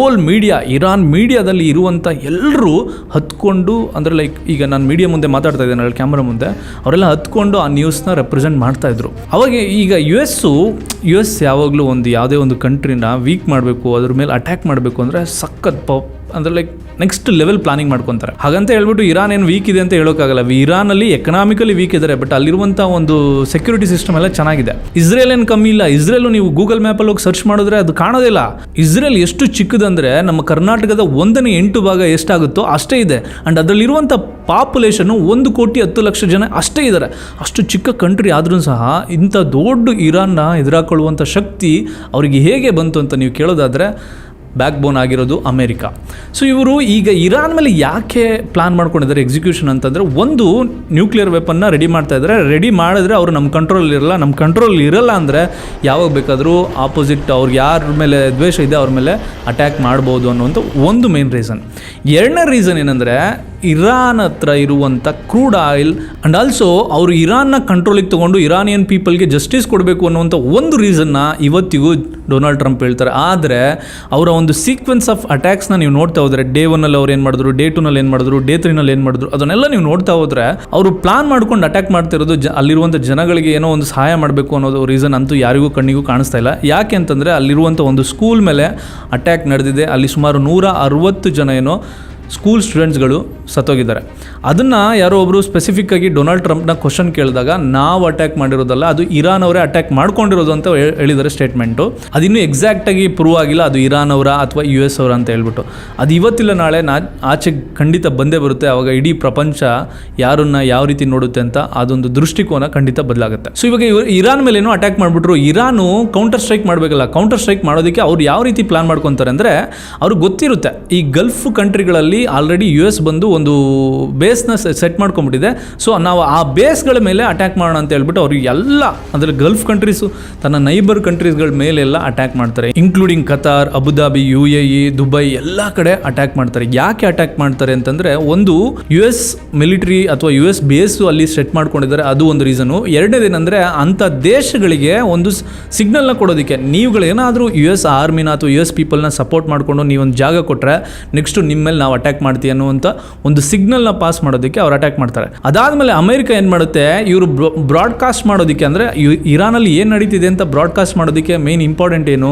[SPEAKER 1] ಓಲ್ ಮೀಡಿಯಾ, ಇರಾನ್ ಮೀಡಿಯಾದಲ್ಲಿ ಇರುವಂಥ ಎಲ್ಲರೂ ಹತ್ಕೊಂಡು, ಅಂದರೆ ಲೈಕ್ ಈಗ ನಾನು ಮೀಡಿಯಾ ಮುಂದೆ ಮಾತಾಡ್ತಾ ಇದ್ದೇನೆ ಕ್ಯಾಮ್ರಾ ಮುಂದೆ, ಅವರೆಲ್ಲ ಹತ್ಕೊಂಡು ಆ ನ್ಯೂಸ್ನ ರೆಪ್ರೆಸೆಂಟ್ ಮಾಡ್ತಾ ಇದ್ರು. ಅವಾಗ ಈಗ ಯು ಎಸ್ ಯಾವಾಗಲೂ ಒಂದು ಯಾವುದೇ ಒಂದು ಕಂಟ್ರಿನ ವೀಕ್ ಮಾಡಬೇಕು, ಅದ್ರ ಮೇಲೆ ಅಟ್ಯಾಕ್ ಮಾಡಬೇಕು ಅಂದರೆ ಸಖತ್ ಅಂದರೆ ಲೈಕ್ ನೆಕ್ಸ್ಟ್ ಲೆವೆಲ್ ಪ್ಲಾನಿಂಗ್ ಮಾಡ್ಕೊತಾರೆ. ಹಾಗಂತ ಹೇಳ್ಬಿಟ್ಟು ಇರಾನ್ ಏನು ವೀಕ್ ಇದೆ ಅಂತ ಹೇಳೋಕ್ಕಾಗಲ್ಲ. ಇರಾನಲ್ಲಿ ಎಕನಾಮಿಕಲಿ ವೀಕ್ ಇದ್ದಾರೆ, ಬಟ್ ಅಲ್ಲಿರುವಂಥ ಒಂದು ಸೆಕ್ಯೂರಿಟಿ ಸಿಸ್ಟಮ್ ಎಲ್ಲ ಚೆನ್ನಾಗಿದೆ. ಇಸ್ರೇಲ್ ಏನು ಕಮ್ಮಿ ಇಲ್ಲ. ಇಸ್ರೇಲು ನೀವು ಗೂಗಲ್ ಮ್ಯಾಪಲ್ಲಿ ಹೋಗಿ ಸರ್ಚ್ ಮಾಡಿದ್ರೆ ಅದು ಕಾಣೋದಿಲ್ಲ. ಇಸ್ರೇಲ್ ಎಷ್ಟು ಚಿಕ್ಕದಂದರೆ ನಮ್ಮ ಕರ್ನಾಟಕದ 1/8 ಭಾಗ ಎಷ್ಟಾಗುತ್ತೋ ಅಷ್ಟೇ ಇದೆ. ಆ್ಯಂಡ್ ಅದರಲ್ಲಿರುವಂಥ ಪಾಪ್ಯುಲೇಷನ್ನು 1,10,00,000 ಜನ ಅಷ್ಟೇ ಇದ್ದಾರೆ. ಅಷ್ಟು ಚಿಕ್ಕ ಕಂಟ್ರಿ ಆದ್ರೂ ಸಹ ಇಂಥ ದೊಡ್ಡ ಇರಾನ್ನ ಎದುರಾಕೊಳ್ಳುವಂಥ ಶಕ್ತಿ ಅವರಿಗೆ ಹೇಗೆ ಬಂತು ಅಂತ ನೀವು ಕೇಳೋದಾದರೆ ಬ್ಯಾಕ್ ಬೋನ್ ಆಗಿರೋದು ಅಮೇರಿಕಾ. ಸೊ ಇವರು ಈಗ ಇರಾನ್ ಮೇಲೆ ಯಾಕೆ ಪ್ಲಾನ್ ಮಾಡ್ಕೊಂಡಿದ್ದಾರೆ ಎಕ್ಸಿಕ್ಯೂಷನ್ ಅಂತಂದರೆ, ಒಂದು ನ್ಯೂಕ್ಲಿಯರ್ ವೆಪನ್ನ ರೆಡಿ ಮಾಡ್ತಾ ಇದ್ದಾರೆ. ರೆಡಿ ಮಾಡಿದ್ರೆ ಅವರು ನಮ್ಮ ಕಂಟ್ರೋಲ್ ಇರಲ್ಲ. ನಮ್ಮ ಕಂಟ್ರೋಲ್ ಇರಲ್ಲ ಅಂದರೆ ಯಾವಾಗ ಬೇಕಾದರೂ ಆಪೋಸಿಟ್ ಅವ್ರಿಗೆ ಯಾರ ಮೇಲೆ ದ್ವೇಷ ಇದೆ ಅವ್ರ ಮೇಲೆ ಅಟ್ಯಾಕ್ ಮಾಡ್ಬೋದು ಅನ್ನುವಂಥ ಒಂದು ಮೇನ್ ರೀಸನ್. ಎರಡನೇ ರೀಸನ್ ಏನಂದರೆ, ಇರಾನ್ ಹತ್ರ ಇರುವಂಥ ಕ್ರೂಡ್ ಆಯಿಲ್ ಆ್ಯಂಡ್ ಆಲ್ಸೋ ಅವರು ಇರಾನ್ನ ಕಂಟ್ರೋಲಿಗೆ ತೊಗೊಂಡು ಇರಾನಿಯನ್ ಪೀಪಲ್ಗೆ ಜಸ್ಟಿಸ್ ಕೊಡಬೇಕು ಅನ್ನುವಂಥ ಒಂದು ರೀಸನ್ನ ಇವತ್ತಿಗೂ ಡೊನಾಲ್ಡ್ ಟ್ರಂಪ್ ಹೇಳ್ತಾರೆ. ಆದರೆ ಅವರ ಒಂದು ಸೀಕ್ವೆನ್ಸ್ ಆಫ್ ಅಟ್ಯಾಕ್ಸ್ನ ನೀವು ನೋಡ್ತಾ ಹೋದರೆ, ಡೇ 1ನಲ್ಲಿ ಅವ್ರು ಏನು ಮಾಡಿದ್ರು, ಡೇ 2ನಲ್ಲಿ ಏನು ಮಾಡಿದ್ರು, ಡೇ 3ನಲ್ಲಿ ಏನು ಮಾಡಿದ್ರು, ಅದನ್ನೆಲ್ಲ ನೀವು ನೋಡ್ತಾ ಹೋದರೆ ಅವರು ಪ್ಲಾನ್ ಮಾಡ್ಕೊಂಡು ಅಟ್ಯಾಕ್ ಮಾಡ್ತಿರೋದು ಅಲ್ಲಿರುವಂಥ ಜನಗಳಿಗೆ ಏನೋ ಒಂದು ಸಹಾಯ ಮಾಡಬೇಕು ಅನ್ನೋದು ರೀಸನ್ ಅಂತೂ ಯಾರಿಗೂ ಕಣ್ಣಿಗೂ ಕಾಣಿಸ್ತಾ ಇಲ್ಲ. ಯಾಕೆ ಅಂತಂದರೆ ಅಲ್ಲಿರುವಂಥ ಒಂದು ಸ್ಕೂಲ್ ಮೇಲೆ ಅಟ್ಯಾಕ್ ನಡೆದಿದೆ. ಅಲ್ಲಿ ಸುಮಾರು 160 ಜನ ಏನೋ ಸ್ಕೂಲ್ ಸ್ಟೂಡೆಂಟ್ಸ್ಗಳು ಸತ್ತೋಗಿದ್ದಾರೆ. ಅದನ್ನು ಯಾರೋ ಒಬ್ಬರು ಸ್ಪೆಸಿಫಿಕ್ಕಾಗಿ ಡೊನಾಲ್ಡ್ ಟ್ರಂಪ್ನ ಕ್ವಶನ್ ಕೇಳಿದಾಗ, ನಾವು ಅಟ್ಯಾಕ್ ಮಾಡಿರೋದಲ್ಲ, ಅದು ಇರಾನ್ ಅವರೇ ಅಟ್ಯಾಕ್ ಮಾಡ್ಕೊಂಡಿರೋದು ಅಂತ ಹೇಳಿದ್ದಾರೆ ಸ್ಟೇಟ್ಮೆಂಟು. ಅದಿನ್ನೂ ಎಕ್ಸಾಕ್ಟಾಗಿ ಪ್ರೂವ್ ಆಗಿಲ್ಲ ಅದು ಇರಾನ್ ಅವರ ಅಥವಾ US ಅವರ ಅಂತ ಹೇಳ್ಬಿಟ್ಟು. ಅದು ಇವತ್ತಿಲ್ಲ ನಾಳೆ ಆಚೆಗೆ ಖಂಡಿತ ಬಂದೇ ಬರುತ್ತೆ. ಆವಾಗ ಇಡೀ ಪ್ರಪಂಚ ಯಾರನ್ನ ಯಾವ ರೀತಿ ನೋಡುತ್ತೆ ಅಂತ ಅದೊಂದು ದೃಷ್ಟಿಕೋನ ಖಂಡಿತ ಬದಲಾಗುತ್ತೆ. ಸೊ ಇವಾಗ ಇರಾನ್ ಮೇಲೇನೋ ಅಟ್ಯಾಕ್ ಮಾಡಿಬಿಟ್ರು. ಇರಾನು ಕೌಂಟರ್ ಸ್ಟ್ರೈಕ್ ಮಾಡಬೇಕಲ್ಲ. ಕೌಂಟರ್ ಸ್ಟ್ರೈಕ್ ಮಾಡೋದಕ್ಕೆ ಅವ್ರು ಯಾವ ರೀತಿ ಪ್ಲಾನ್ ಮಾಡ್ಕೊತಾರೆ ಅಂದರೆ, ಅವ್ರಿಗೆ ಗೊತ್ತಿರುತ್ತೆ ಈ ಗಲ್ಫ್ ಕಂಟ್ರಿಗಳಲ್ಲಿ ಆಲ್ರೆಡಿ US ಬಂದು ಒಂದು ಬೇಸ್ನ ಸೆಟ್ ಮಾಡ್ಕೊಂಡ್ಬಿಟ್ಟಿದೆ. ಸೊ ನಾವು ಆ ಬೇಸ್ಗಳ ಮೇಲೆ ಅಟ್ಯಾಕ್ ಮಾಡೋಣ ಅಂತ ಹೇಳ್ಬಿಟ್ಟು ಅವ್ರಿಗೆ ಎಲ್ಲ ಅಂದರೆ ಗಲ್ಫ್ ಕಂಟ್ರೀಸು ತನ್ನ ನೈಬರ್ ಕಂಟ್ರೀಸ್ಗಳ ಮೇಲೆಲ್ಲ ಅಟ್ಯಾಕ್ ಮಾಡ್ತಾರೆ, including Qatar, Abu Dhabi, UAE, Dubai ಎಲ್ಲ ಕಡೆ ಅಟ್ಯಾಕ್ ಮಾಡ್ತಾರೆ. ಯಾಕೆ ಅಟ್ಯಾಕ್ ಮಾಡ್ತಾರೆ ಅಂತಂದರೆ, ಒಂದು US ಮಿಲಿಟರಿ ಅಥವಾ US ಬೇಸು ಅಲ್ಲಿ ಸೆಟ್ ಮಾಡ್ಕೊಂಡಿದ್ದಾರೆ, ಅದು ಒಂದು ರೀಸನು. ಎರಡನೇದೇನೆಂದರೆ, ಅಂಥ ದೇಶಗಳಿಗೆ ಒಂದು ಸಿಗ್ನಲ್ನ ಕೊಡೋದಕ್ಕೆ, ನೀವುಗಳೇನಾದರೂ US ಆರ್ಮಿನ ಅಥವಾ US ಪೀಪಲ್ನ ಸಪೋರ್ಟ್ ಮಾಡಿಕೊಂಡು ನೀವೊಂದು ಜಾಗ ಕೊಟ್ಟರೆ ನೆಕ್ಸ್ಟು ನಿಮ್ಮ ಮೇಲೆ ನಾವು ಅಟ್ಯಾಕ್ ಮಾಡ್ತೀವಿ ಅನ್ನುವಂಥ ಒಂದು ಸಿಗ್ನಲ್ನ ಪಾಸ್ ಮಾಡೋದಕ್ಕೆ ಅವ್ರು ಅಟ್ಯಾಕ್ ಮಾಡ್ತಾರೆ. ಅದಾದಮೇಲೆ ಅಮೆರಿಕ ಏನು ಮಾಡುತ್ತೆ, ಇವರು ಬ್ರಾಡ್ಕಾಸ್ಟ್ ಮಾಡೋದಕ್ಕೆ, ಅಂದರೆ ಇರಾನಲ್ಲಿ ಏನು ನಡೀತಿದೆ ಅಂತ ಬ್ರಾಡ್ಕಾಸ್ಟ್ ಮಾಡೋದಕ್ಕೆ ಮೇನ್ ಇಂಪಾರ್ಟೆಂಟ್ ಏನು,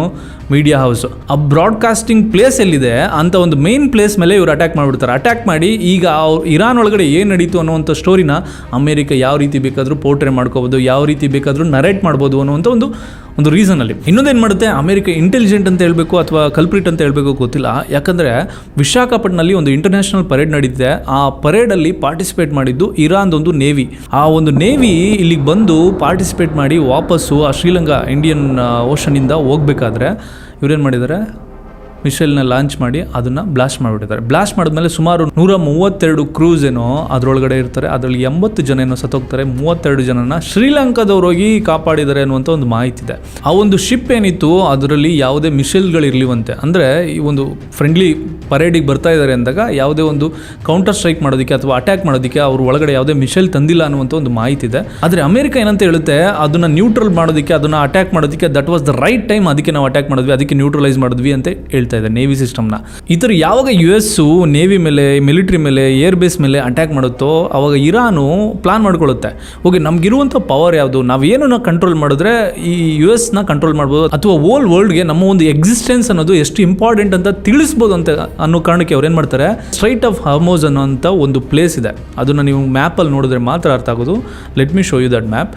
[SPEAKER 1] ಮೀಡಿಯಾ ಹೌಸು. ಆ ಬ್ರಾಡ್ಕಾಸ್ಟಿಂಗ್ ಪ್ಲೇಸ್ ಎಲ್ಲಿದೆ ಅಂತ ಒಂದು ಮೇನ್ ಪ್ಲೇಸ್ ಮೇಲೆ ಇವರು ಅಟ್ಯಾಕ್ ಮಾಡಿಬಿಡ್ತಾರೆ. ಅಟ್ಯಾಕ್ ಮಾಡಿ ಈಗ ಇರಾನ್ ಒಳಗಡೆ ಏನು ನಡೀತು ಅನ್ನುವಂಥ ಸ್ಟೋರಿನ ಅಮೆರಿಕ ಯಾವ ರೀತಿ ಬೇಕಾದರೂ ಪೋರ್ಟ್ರೇ ಮಾಡ್ಕೋಬೋದು, ಯಾವ ರೀತಿ ಬೇಕಾದರೂ ನರೇಟ್ ಮಾಡ್ಬೋದು ಅನ್ನುವಂಥ ಒಂದು ರೀಸನಲ್ಲಿ. ಇನ್ನೊಂದೇನು ಮಾಡುತ್ತೆ, ಅಮೆರಿಕ ಇಂಟೆಲಿಜೆಂಟ್ ಅಂತ ಹೇಳಬೇಕು ಅಥವಾ ಕಲ್ಪ್ರಿಟ್ ಅಂತ ಹೇಳಬೇಕು ಗೊತ್ತಿಲ್ಲ. ಯಾಕಂದರೆ ವಿಶಾಖಪಟ್ಟಣದಲ್ಲಿ ಒಂದು ಇಂಟರ್ನ್ಯಾಷನಲ್ ಪರೇಡ್ ನಡೀತಿದೆ. ಆ ಪರೇಡಲ್ಲಿ ಪಾರ್ಟಿಸಿಪೇಟ್ ಮಾಡಿದ್ದು ಇರಾನ್ದೊಂದು ನೇವಿ. ಆ ಒಂದು ನೇವಿ ಇಲ್ಲಿಗೆ ಬಂದು ಪಾರ್ಟಿಸಿಪೇಟ್ ಮಾಡಿ ವಾಪಸ್ಸು ಆ ಶ್ರೀಲಂಕಾ ಇಂಡಿಯನ್ ಓಷನಿಂದ ಹೋಗ್ಬೇಕಾದ್ರೆ ಇವರೇನು ಮಾಡಿದ್ದಾರೆ, ಮಿಸೈಲ್ನ ಲಾಂಚ್ ಮಾಡಿ ಅದನ್ನು ಬ್ಲಾಸ್ಟ್ ಮಾಡಿಬಿಟ್ಟಿದ್ದಾರೆ. ಬ್ಲಾಸ್ಟ್ ಮಾಡಿದ್ಮೇಲೆ ಸುಮಾರು 132 ಕ್ರೂಸ್ ಏನೋ ಅದರೊಳಗಡೆ ಇರ್ತಾರೆ. ಅದರಲ್ಲಿ 80 ಜನ ಏನೋ ಸತ್ತೋಗ್ತಾರೆ. 32 ಜನನ ಶ್ರೀಲಂಕಾದವ್ರು ಹೋಗಿ ಕಾಪಾಡಿದ್ದಾರೆ ಅನ್ನುವಂಥ ಒಂದು ಮಾಹಿತಿ ಇದೆ. ಆ ಒಂದು ಶಿಪ್ ಏನಿತ್ತು ಅದರಲ್ಲಿ ಯಾವುದೇ ಮಿಸೈಲ್ಗಳಿರಲಿವಂತೆ. ಅಂದರೆ ಈ ಒಂದು ಫ್ರೆಂಡ್ಲಿ ಪರೇಡಿಗೆ ಬರ್ತಾ ಇದ್ದಾರೆ ಅಂದಾಗ ಯಾವುದೇ ಒಂದು ಕೌಂಟರ್ ಸ್ಟ್ರೈಕ್ ಮಾಡೋದಕ್ಕೆ ಅಥವಾ ಅಟ್ಯಾಕ್ ಮಾಡೋದಕ್ಕೆ ಅವ್ರ ಒಳಗಡೆ ಯಾವುದೇ ಮಿಸೈಲ್ ತಂದಿಲ್ಲ ಅನ್ನುವಂಥ ಒಂದು ಮಾಹಿತಿ ಇದೆ. ಆದರೆ ಅಮೆರಿಕ ಏನಂತ ಹೇಳುತ್ತೆ, ಅದನ್ನು ನ್ಯೂಟ್ರಲ್ ಮಾಡೋದಕ್ಕೆ, ಅದನ್ನು ಅಟ್ಯಾಕ್ ಮಾಡೋದಕ್ಕೆ that was the right time, ಅದಕ್ಕೆ ನಾವು ಅಟ್ಯಾಕ್ ಮಾಡಿದ್ವಿ, ಅದಕ್ಕೆ ನ್ಯೂಟ್ರಲೈಸ್ ಮಾಡಿದ್ವಿ ಅಂತ ಹೇಳ್ತಾ ಇದೆ ನೇವಿ ಸಿಸ್ಟಮ್ನ. ಈ ಥರ ಯಾವಾಗ US ನೇವಿ ಮೇಲೆ, ಮಿಲಿಟರಿ ಮೇಲೆ, ಏರ್ ಬೇಸ್ ಮೇಲೆ ಅಟ್ಯಾಕ್ ಮಾಡುತ್ತೋ ಅವಾಗ ಇರಾನು ಪ್ಲಾನ್ ಮಾಡ್ಕೊಳ್ಳುತ್ತೆ, ಓಕೆ ನಮಗಿರುವಂಥ ಪವರ್ ಯಾವುದು, ನಾವೇನನ್ನ ಕಂಟ್ರೋಲ್ ಮಾಡಿದ್ರೆ ಈ US ಕಂಟ್ರೋಲ್ ಮಾಡ್ಬೋದು ಅಥವಾ ಓಲ್ ವರ್ಲ್ಡ್ಗೆ ನಮ್ಮ ಒಂದು ಎಕ್ಸಿಸ್ಟೆನ್ಸ್ ಅನ್ನೋದು ಎಷ್ಟು ಇಂಪಾರ್ಟೆಂಟ್ ಅಂತ ತಿಳಿಸ್ಬೋದು ಅಂತ ಅನ್ನೋ ಕಾರಣಕ್ಕೆ ಅವ್ರು ಏನು ಮಾಡ್ತಾರೆ, ಸ್ಟ್ರೈಟ್ ಆಫ್ ಹಾರ್ಮೋಸ್ ಅನ್ನೋಂಥ ಒಂದು ಪ್ಲೇಸ್ ಇದೆ. ಅದನ್ನು ನೀವು ಮ್ಯಾಪಲ್ಲಿ ನೋಡಿದ್ರೆ ಮಾತ್ರ ಅರ್ಥ ಆಗೋದು. Let me show you that map.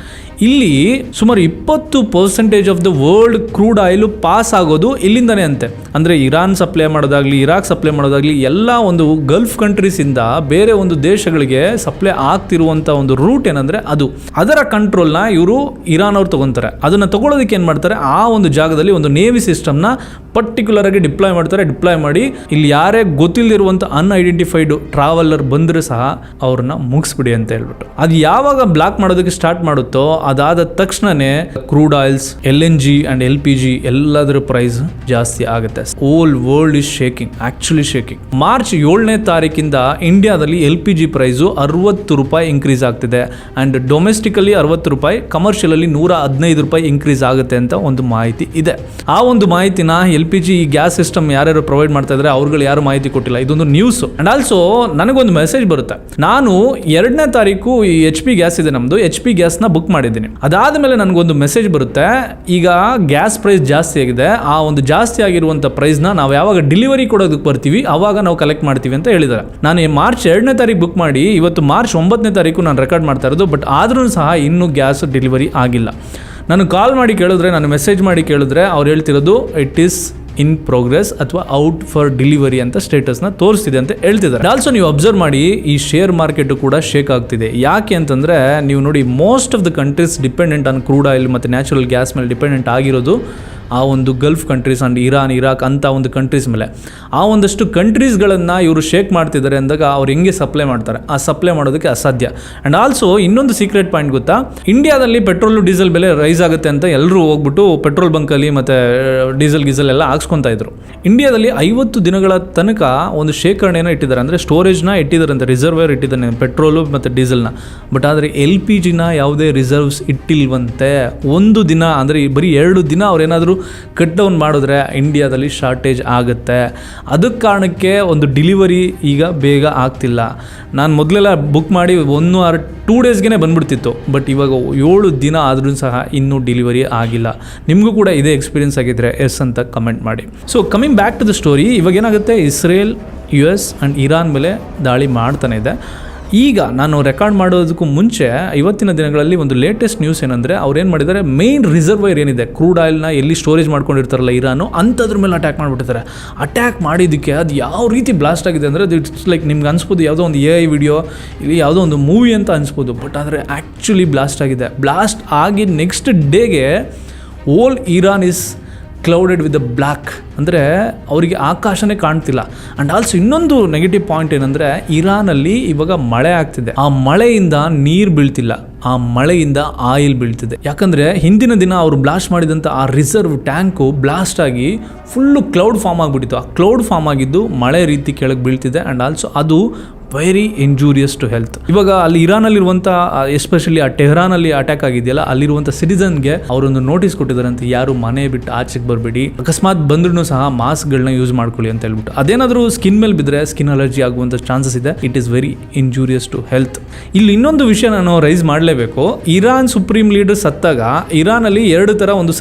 [SPEAKER 1] ಇಲ್ಲಿ ಸುಮಾರು 20% of the world crude oil pass ಆಗೋದು ಇಲ್ಲಿಂದನೇ ಅಂತೆ. ಅಂದರೆ ಇರಾನ್ ಸಪ್ಲೈ ಮಾಡೋದಾಗಲಿ, ಇರಾಕ್ ಸಪ್ಲೈ ಮಾಡೋದಾಗಲಿ, ಎಲ್ಲ ಒಂದು ಗಲ್ಫ್ ಕಂಟ್ರೀಸಿಂದ ಬೇರೆ ಒಂದು ದೇಶಗಳಿಗೆ ಸಪ್ಲೈ ಆಗ್ತಿರುವಂಥ ಒಂದು ರೂಟ್ ಏನಂದರೆ ಅದು, ಅದರ ಕಂಟ್ರೋಲ್ನ ಇವರು ಇರಾನ್ ಅವ್ರು ತೊಗೊತಾರೆ. ಅದನ್ನು ತೊಗೊಳೋದಕ್ಕೆ ಏನು ಮಾಡ್ತಾರೆ, ಆ ಒಂದು ಜಾಗದಲ್ಲಿ ಒಂದು ನೇವಿ ಸಿಸ್ಟಮ್ನ ಪರ್ಟಿಕ್ಯುಲರ್ ಆಗಿ ಡಿಪ್ಲಾಯ್ ಮಾಡ್ತಾರೆ. ಡಿಪ್ಲಾಯ್ ಮಾಡಿ ಇಲ್ಲಿ ಯಾರೇ ಗೊತ್ತಿಲ್ಲದಿರುವಂಥ ಅನ್ಐಡೆಂಟಿಫೈಡ್ ಟ್ರಾವೆಲರ್ ಬಂದರೆ ಸಹ ಅವ್ರನ್ನ ಮುಗಿಸ್ಬಿಡಿ ಅಂತ ಹೇಳ್ಬಿಟ್ಟು. ಅದು ಯಾವಾಗ ಬ್ಲಾಕ್ ಮಾಡೋದಕ್ಕೆ ಸ್ಟಾರ್ಟ್ ಮಾಡುತ್ತೋ ಅದಾದ ತಕ್ಷಣನೇ crude oils, LNG and LPG ಎಲ್ಲದರ ಪ್ರೈಸ್ ಜಾಸ್ತಿ ಆಗುತ್ತೆ. Whole world is shaking, actually shaking. March 7ನೇ ತಾರೀಕಿಂದ ಇಂಡಿಯಾದಲ್ಲಿ LPG ಪ್ರೈಸು 60 ರೂಪಾಯಿ ಇನ್ಕ್ರೀಸ್ ಆಗ್ತಿದೆ. ಆ್ಯಂಡ್ ಡೊಮೆಸ್ಟಿಕಲಿ 60 ರೂಪಾಯಿ, ಕಮರ್ಷಿಯಲಲ್ಲಿ 115 ರೂಪಾಯಿ ಇನ್ಕ್ರೀಸ್ ಆಗುತ್ತೆ ಅಂತ ಒಂದು ಮಾಹಿತಿ ಇದೆ. ಆ ಒಂದು ಮಾಹಿತಿನ LPG ಗ್ಯಾಸ್ ಸಿಸ್ಟಮ್ ಯಾರ್ಯಾರು ಪ್ರೊವೈಡ್ ಮಾಡ್ತಾ ಇದ್ದಾರೆ ಅವ್ರುಗಳು ಯಾರು ಮಾಹಿತಿ ಕೊಟ್ಟಿಲ್ಲ. ಇದೊಂದು ನ್ಯೂಸ್. ಆ್ಯಂಡ್ ಆಲ್ಸೋ ನನಗೊಂದು ಮೆಸೇಜ್ ಬರುತ್ತೆ. ನಾನು 2ನೇ ತಾರೀಕು ಈ HP ಗ್ಯಾಸ್ ಇದೆ ನಮ್ಮದು, HP ಗ್ಯಾಸ್ನ ಬುಕ್ ಮಾಡಿದ್ದೀನಿ. ಅದಾದಮೇಲೆ ನನಗೊಂದು ಮೆಸೇಜ್ ಬರುತ್ತೆ, ಈಗ ಗ್ಯಾಸ್ ಪ್ರೈಸ್ ಜಾಸ್ತಿ ಆಗಿದೆ, ಆ ಒಂದು ಜಾಸ್ತಿ ಆಗಿರುವಂಥ ಪ್ರೈಸ್ನ ನಾವು ಯಾವಾಗ ಡೆಲಿವರಿ ಕೊಡೋದಕ್ಕೆ ಬರ್ತೀವಿ ಆವಾಗ ನಾವು ಕಲೆಕ್ಟ್ ಮಾಡ್ತೀವಿ ಅಂತ ಹೇಳಿದ್ದಾರೆ. ನಾನು ಮಾರ್ಚ್ 2ನೇ ತಾರೀಕು ಬುಕ್ ಮಾಡಿ ಇವತ್ತು ಮಾರ್ಚ್ 9ನೇ ತಾರೀಕು ನಾನು ರೆಕಾರ್ಡ್ ಮಾಡ್ತಾ ಇರೋದು. ಬಟ್ ಆದ್ರೂ ಸಹ ಇನ್ನೂ ಗ್ಯಾಸ್ ಡೆಲಿವರಿ ಆಗಿಲ್ಲ. ನಾನು ಕಾಲ್ ಮಾಡಿ ಕೇಳಿದ್ರೆ, ನಾನು ಮೆಸೇಜ್ ಮಾಡಿ ಕೇಳಿದ್ರೆ ಅವ್ರು ಹೇಳ್ತಿರೋದು ಇಟ್ ಈಸ್ ಇನ್ ಪ್ರೋಗ್ರೆಸ್ ಅಥವಾ ಔಟ್ ಫಾರ್ ಡೆಲಿವರಿ ಅಂತ ಸ್ಟೇಟಸ್ನ ತೋರಿಸ್ತಿದೆ ಅಂತ ಹೇಳ್ತಿದ್ದಾರೆ. ಆಲ್ಸೋ ನೀವು ಅಬ್ಸರ್ವ್ ಮಾಡಿ, ಈ ಶೇರ್ ಮಾರ್ಕೆಟ್ ಕೂಡ ಶೇಕ್ ಆಗ್ತಿದೆ. ಯಾಕೆ ಅಂತಂದರೆ ನೀವು ನೋಡಿ, most of the countries dependent on crude oil ಮತ್ತು ನ್ಯಾಚುರಲ್ ಗ್ಯಾಸ್ ಮೇಲೆ ಡಿಪೆಂಡೆಂಟ್ ಆಗಿರೋದು ಆ ಒಂದು Gulf countries and Iran, Iraq ಅಂತ ಒಂದು ಕಂಟ್ರೀಸ್ ಮೇಲೆ. ಆ ಒಂದಷ್ಟು ಕಂಟ್ರೀಸ್ಗಳನ್ನು ಇವರು ಶೇಕ್ ಮಾಡ್ತಿದ್ದಾರೆ ಅಂದಾಗ ಅವ್ರು ಹೆಂಗೆ ಸಪ್ಲೈ ಮಾಡ್ತಾರೆ, ಆ ಸಪ್ಲೈ ಮಾಡೋದಕ್ಕೆ ಅಸಾಧ್ಯ. ಆ್ಯಂಡ್ ಆಲ್ಸೋ ಇನ್ನೊಂದು ಸೀಕ್ರೆಟ್ ಪಾಯಿಂಟ್ ಗೊತ್ತಾ, ಇಂಡಿಯಾದಲ್ಲಿ ಪೆಟ್ರೋಲು ಡೀಸೆಲ್ ಬೆಲೆ ರೈಸ್ ಆಗುತ್ತೆ ಅಂತ ಎಲ್ಲರೂ ಹೋಗ್ಬಿಟ್ಟು ಪೆಟ್ರೋಲ್ ಬಂಕಲ್ಲಿ ಮತ್ತು ಡೀಸೆಲ್ ಎಲ್ಲ ಹಾಕ್ಸ್ಕೊತಾ ಇದ್ರು. ಇಂಡಿಯಾದಲ್ಲಿ 50 ದಿನಗಳ ತನಕ ಒಂದು ಶೇಖರಣೆಯನ್ನು ಇಟ್ಟಿದ್ದಾರೆ, ಅಂದರೆ ಸ್ಟೋರೇಜ್ನ ಇಟ್ಟಿದ್ದಾರೆ ಅಂತ, ರಿಸರ್ವೇರ್ ಇಟ್ಟಿದ್ದಾನೆ ಪೆಟ್ರೋಲು ಮತ್ತು ಡೀಸೆಲ್ನ. ಬಟ್ ಆದರೆ LPGನ ಯಾವುದೇ ರಿಸರ್ವ್ಸ್ ಇಟ್ಟಿಲ್ವಂತೆ. ಒಂದು ದಿನ ಅಂದರೆ ಬರೀ 2 ದಿನ ಅವ್ರೇನಾದರೂ ಕಟ್ ಡೌನ್ ಮಾಡಿದ್ರೆ ಇಂಡಿಯಾದಲ್ಲಿ ಶಾರ್ಟೇಜ್ ಆಗುತ್ತೆ. ಅದಕ್ಕೆ ಕಾರಣಕ್ಕೆ ಒಂದು ಡೆಲಿವರಿ ಈಗ ಬೇಗ ಆಗ್ತಿಲ್ಲ. ನಾನು ಮೊದಲೆಲ್ಲ ಬುಕ್ ಮಾಡಿ 1 ಆರ್ 2 ಡೇಸ್ಗೆ ಬಂದ್ಬಿಡ್ತಿತ್ತು. ಬಟ್ ಇವಾಗ 7 ದಿನ ಆದ್ರೂ ಸಹ ಇನ್ನೂ ಡೆಲಿವರಿ ಆಗಿಲ್ಲ. ನಿಮಗೂ ಕೂಡ ಇದೇ ಎಕ್ಸ್ಪೀರಿಯನ್ಸ್ ಆಗಿದ್ದರೆ ಎಸ್ ಅಂತ ಕಮೆಂಟ್ ಮಾಡಿ. So coming back to the story, ಇವಾಗ ಏನಾಗುತ್ತೆ, ಇಸ್ರೇಲ್, US ಆ್ಯಂಡ್ ಇರಾನ್ ಮೇಲೆ ದಾಳಿ ಮಾಡ್ತಾನೆ ಇದೆ. ಈಗ ನಾನು ರೆಕಾರ್ಡ್ ಮಾಡೋದಕ್ಕೂ ಮುಂಚೆ ಇವತ್ತಿನ ದಿನಗಳಲ್ಲಿ ಒಂದು ಲೇಟೆಸ್ಟ್ ನ್ಯೂಸ್ ಏನಂದರೆ, ಅವ್ರೇನು ಮಾಡಿದ್ದಾರೆ, ಮೇನ್ ರಿಸರ್ವೈರ್ ಏನಿದೆ ಕ್ರೂಡ್ ಆಯಿಲ್ನ ಎಲ್ಲಿ ಸ್ಟೋರೇಜ್ ಮಾಡ್ಕೊಂಡಿರ್ತಾರಲ್ಲ ಇರಾನು, ಅಂಥದ್ರ ಮೇಲೆ ಅಟ್ಯಾಕ್ ಮಾಡಿಬಿಟ್ಟಿದ್ದಾರೆ. ಅಟ್ಯಾಕ್ ಮಾಡಿದ್ದಕ್ಕೆ ಅದು ಯಾವ ರೀತಿ ಬ್ಲಾಸ್ಟ್ ಆಗಿದೆ ಅಂದರೆ, ಇಟ್ಸ್ ಲೈಕ್ ನಿಮ್ಗೆ ಅನಿಸ್ಬೋದು ಯಾವುದೋ ಒಂದು AI ವಿಡಿಯೋ ಇಲ್ಲಿ ಯಾವುದೋ ಒಂದು ಮೂವಿ ಅಂತ ಅನಿಸ್ಬೋದು. ಬಟ್ ಆದರೆ ಆ್ಯಕ್ಚುಲಿ ಬ್ಲಾಸ್ಟ್ ಆಗಿದೆ. ಬ್ಲಾಸ್ಟ್ ಆಗಿ ನೆಕ್ಸ್ಟ್ ಡೇಗೆ whole Iran is clouded with the black, ಅಂದರೆ ಅವರಿಗೆ ಆಕಾಶನೇ ಕಾಣ್ತಿಲ್ಲ. ಆ್ಯಂಡ್ ಆಲ್ಸೋ ಇನ್ನೊಂದು ನೆಗೆಟಿವ್ ಪಾಯಿಂಟ್ ಏನಂದರೆ, ಇರಾನಲ್ಲಿ ಇವಾಗ ಮಳೆ ಆಗ್ತಿದೆ. ಆ ಮಳೆಯಿಂದ ನೀರು ಬೀಳ್ತಿಲ್ಲ, ಆ ಮಳೆಯಿಂದ ಆಯಿಲ್ ಬೀಳ್ತಿದೆ. ಯಾಕಂದರೆ ಹಿಂದಿನ ದಿನ ಅವರು ಬ್ಲಾಸ್ಟ್ ಮಾಡಿದಂಥ ಆ ರಿಸರ್ವ್ ಟ್ಯಾಂಕು ಬ್ಲಾಸ್ಟ್ ಆಗಿ ಫುಲ್ಲು ಕ್ಲೌಡ್ ಫಾರ್ಮ್ ಆಗಿಬಿಟ್ಟಿತ್ತು. ಆ ಕ್ಲೌಡ್ ಫಾರ್ಮ್ ಆಗಿದ್ದು ಮಳೆ ರೀತಿ ಕೆಳಗೆ ಬೀಳ್ತಿದೆ. ಆ್ಯಂಡ್ ಆಲ್ಸೋ ಅದು ವೆರಿ ಇಂಜೂರಿಯಸ್ ಟು ಹೆಲ್ತ್. ಇವಾಗ ಅಲ್ಲಿ ಇರಾನಲ್ಲಿರುವಂಥ, ಎಸ್ಪೆಷಲಿ ಆ ಟೆಹರಾನಲ್ಲಿ ಅಟ್ಯಾಕ್ ಆಗಿದೆಯಲ್ಲ, ಅಲ್ಲಿರುವಂಥ ಸಿಟಿಸನ್ಗೆ ಅವರೊಂದು ನೋಟಿಸ್ ಕೊಟ್ಟಿದ್ದಾರಂತೆ, ಯಾರು ಮನೆ ಬಿಟ್ಟು ಆಚೆಗೆ ಬರಬೇಡಿ, ಅಕಸ್ಮಾತ್ ಬಂದ್ರೂ ಸಹ ಮಾಸ್ಕ್ಗಳನ್ನ ಯೂಸ್ ಮಾಡ್ಕೊಳ್ಳಿ ಅಂತ ಹೇಳ್ಬಿಟ್ಟು. ಅದೇನಾದರೂ ಸ್ಕಿನ್ ಮೇಲೆ ಬಿದ್ದರೆ ಸ್ಕಿನ್ ಅಲರ್ಜಿ ಆಗುವಂಥ ಚಾನ್ಸಸ್ ಇದೆ. It is very injurious to health. ಇಲ್ಲಿ ಇನ್ನೊಂದು ವಿಷಯ ನಾನು ರೈಸ್ ಮಾಡಲೇಬೇಕು. ಇರಾನ್ ಸುಪ್ರೀಂ ಲೀಡರ್ ಸತ್ತಾಗ ಇರಾನಲ್ಲಿ 2 ಥರ ಒಂದು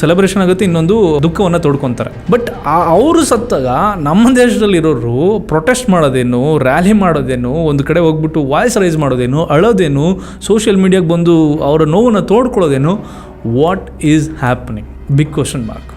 [SPEAKER 1] ಸೆಲೆಬ್ರೇಷನ್ ಆಗುತ್ತೆ, ಇನ್ನೊಂದು ದುಃಖವನ್ನು ತೋಡ್ಕೊತಾರೆ. ಬಟ್ ಅವರು ಸತ್ತಾಗ ನಮ್ಮ ದೇಶದಲ್ಲಿರೋರು ಪ್ರೊಟೆಸ್ಟ್ ಮಾಡೋದೇನು, ರ್ಯಾಲಿ ಮಾಡೋದೇನು, ಒಂದು ಕಡೆ ಹೋಗ್ಬಿಟ್ಟು ವಾಯ್ಸ್ ರೈಸ್ ಮಾಡೋದೇನು, ಅಳೋದೇನು, ಸೋಷಿಯಲ್ ಮೀಡಿಯಾಗೆ ಬಂದು ಅವರ ನೋವನ್ನು ತೋಡ್ಕೊಳ್ಳೋದೇನು, what is happening? Big question mark.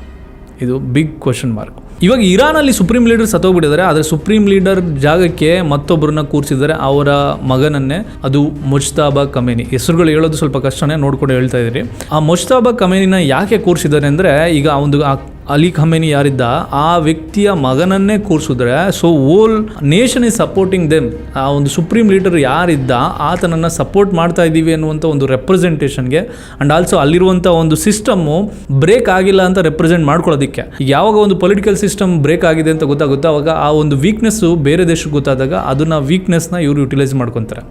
[SPEAKER 1] ಇದು ಬಿಗ್ ಕ್ವಶನ್ ಮಾರ್ಕ್. ಇವಾಗ ಇರಾನಲ್ಲಿ ಸುಪ್ರೀಂ ಲೀಡರ್ ಸತ್ತೋಗ್ಬಿಟ್ಟಿದ್ದಾರೆ. ಆದರೆ ಸುಪ್ರೀಂ ಲೀಡರ್ ಜಾಗಕ್ಕೆ ಮತ್ತೊಬ್ಬರನ್ನ ಕೂರಿಸಿದ್ದಾರೆ, ಅವರ ಮಗನನ್ನೇ. ಅದು ಮುಜ್ತಬಾ ಖಮೇನಿ. ಹೆಸರುಗಳು ಹೇಳೋದು ಸ್ವಲ್ಪ ಕಷ್ಟನೇ, ನೋಡ್ಕೊಂಡು ಹೇಳ್ತಾ ಇದ್ದೀರಿ. ಆ ಮುಜ್ತಬಾ ಖಮೇನಿನ ಯಾಕೆ ಕೂರಿಸಿದ್ದಾರೆ ಅಂದರೆ, ಈಗ ಒಂದು ಅಲಿ ಖಮೇನಿ ಯಾರಿದ್ದ ಆ ವ್ಯಕ್ತಿಯ ಮಗನನ್ನೇ ಕೂರಿಸಿದ್ರೆ, so whole nation is supporting them. ಆ ಒಂದು ಸುಪ್ರೀಂ ಲೀಡರ್ ಯಾರಿದ್ದ ಆತನನ್ನು ಸಪೋರ್ಟ್ ಮಾಡ್ತಾ ಇದ್ದೀವಿ ಅನ್ನುವಂಥ ಒಂದು ರೆಪ್ರೆಸೆಂಟೇಷನ್ಗೆ, ಆ್ಯಂಡ್ ಆಲ್ಸೋ ಅಲ್ಲಿರುವಂಥ ಒಂದು ಸಿಸ್ಟಮ್ಮು ಬ್ರೇಕ್ ಆಗಿಲ್ಲ ಅಂತ ರೆಪ್ರೆಸೆಂಟ್ ಮಾಡ್ಕೊಳ್ಳೋದಕ್ಕೆ. ಯಾವಾಗ ಒಂದು ಪೊಲಿಟಿಕಲ್ ಸಿಸ್ಟಮ್ ಬ್ರೇಕ್ ಆಗಿದೆ ಅಂತ ಗೊತ್ತಾಗುತ್ತೆ, ಅವಾಗ ಆ ಒಂದು ವೀಕ್ನೆಸ್ಸು ಬೇರೆ ದೇಶಕ್ಕೆ ಗೊತ್ತಾದಾಗ ಅದನ್ನು ವೀಕ್ನೆಸ್ನ ಇವರು ಯುಟಿಲೈಸ್ ಮಾಡ್ಕೊತಾರೆ.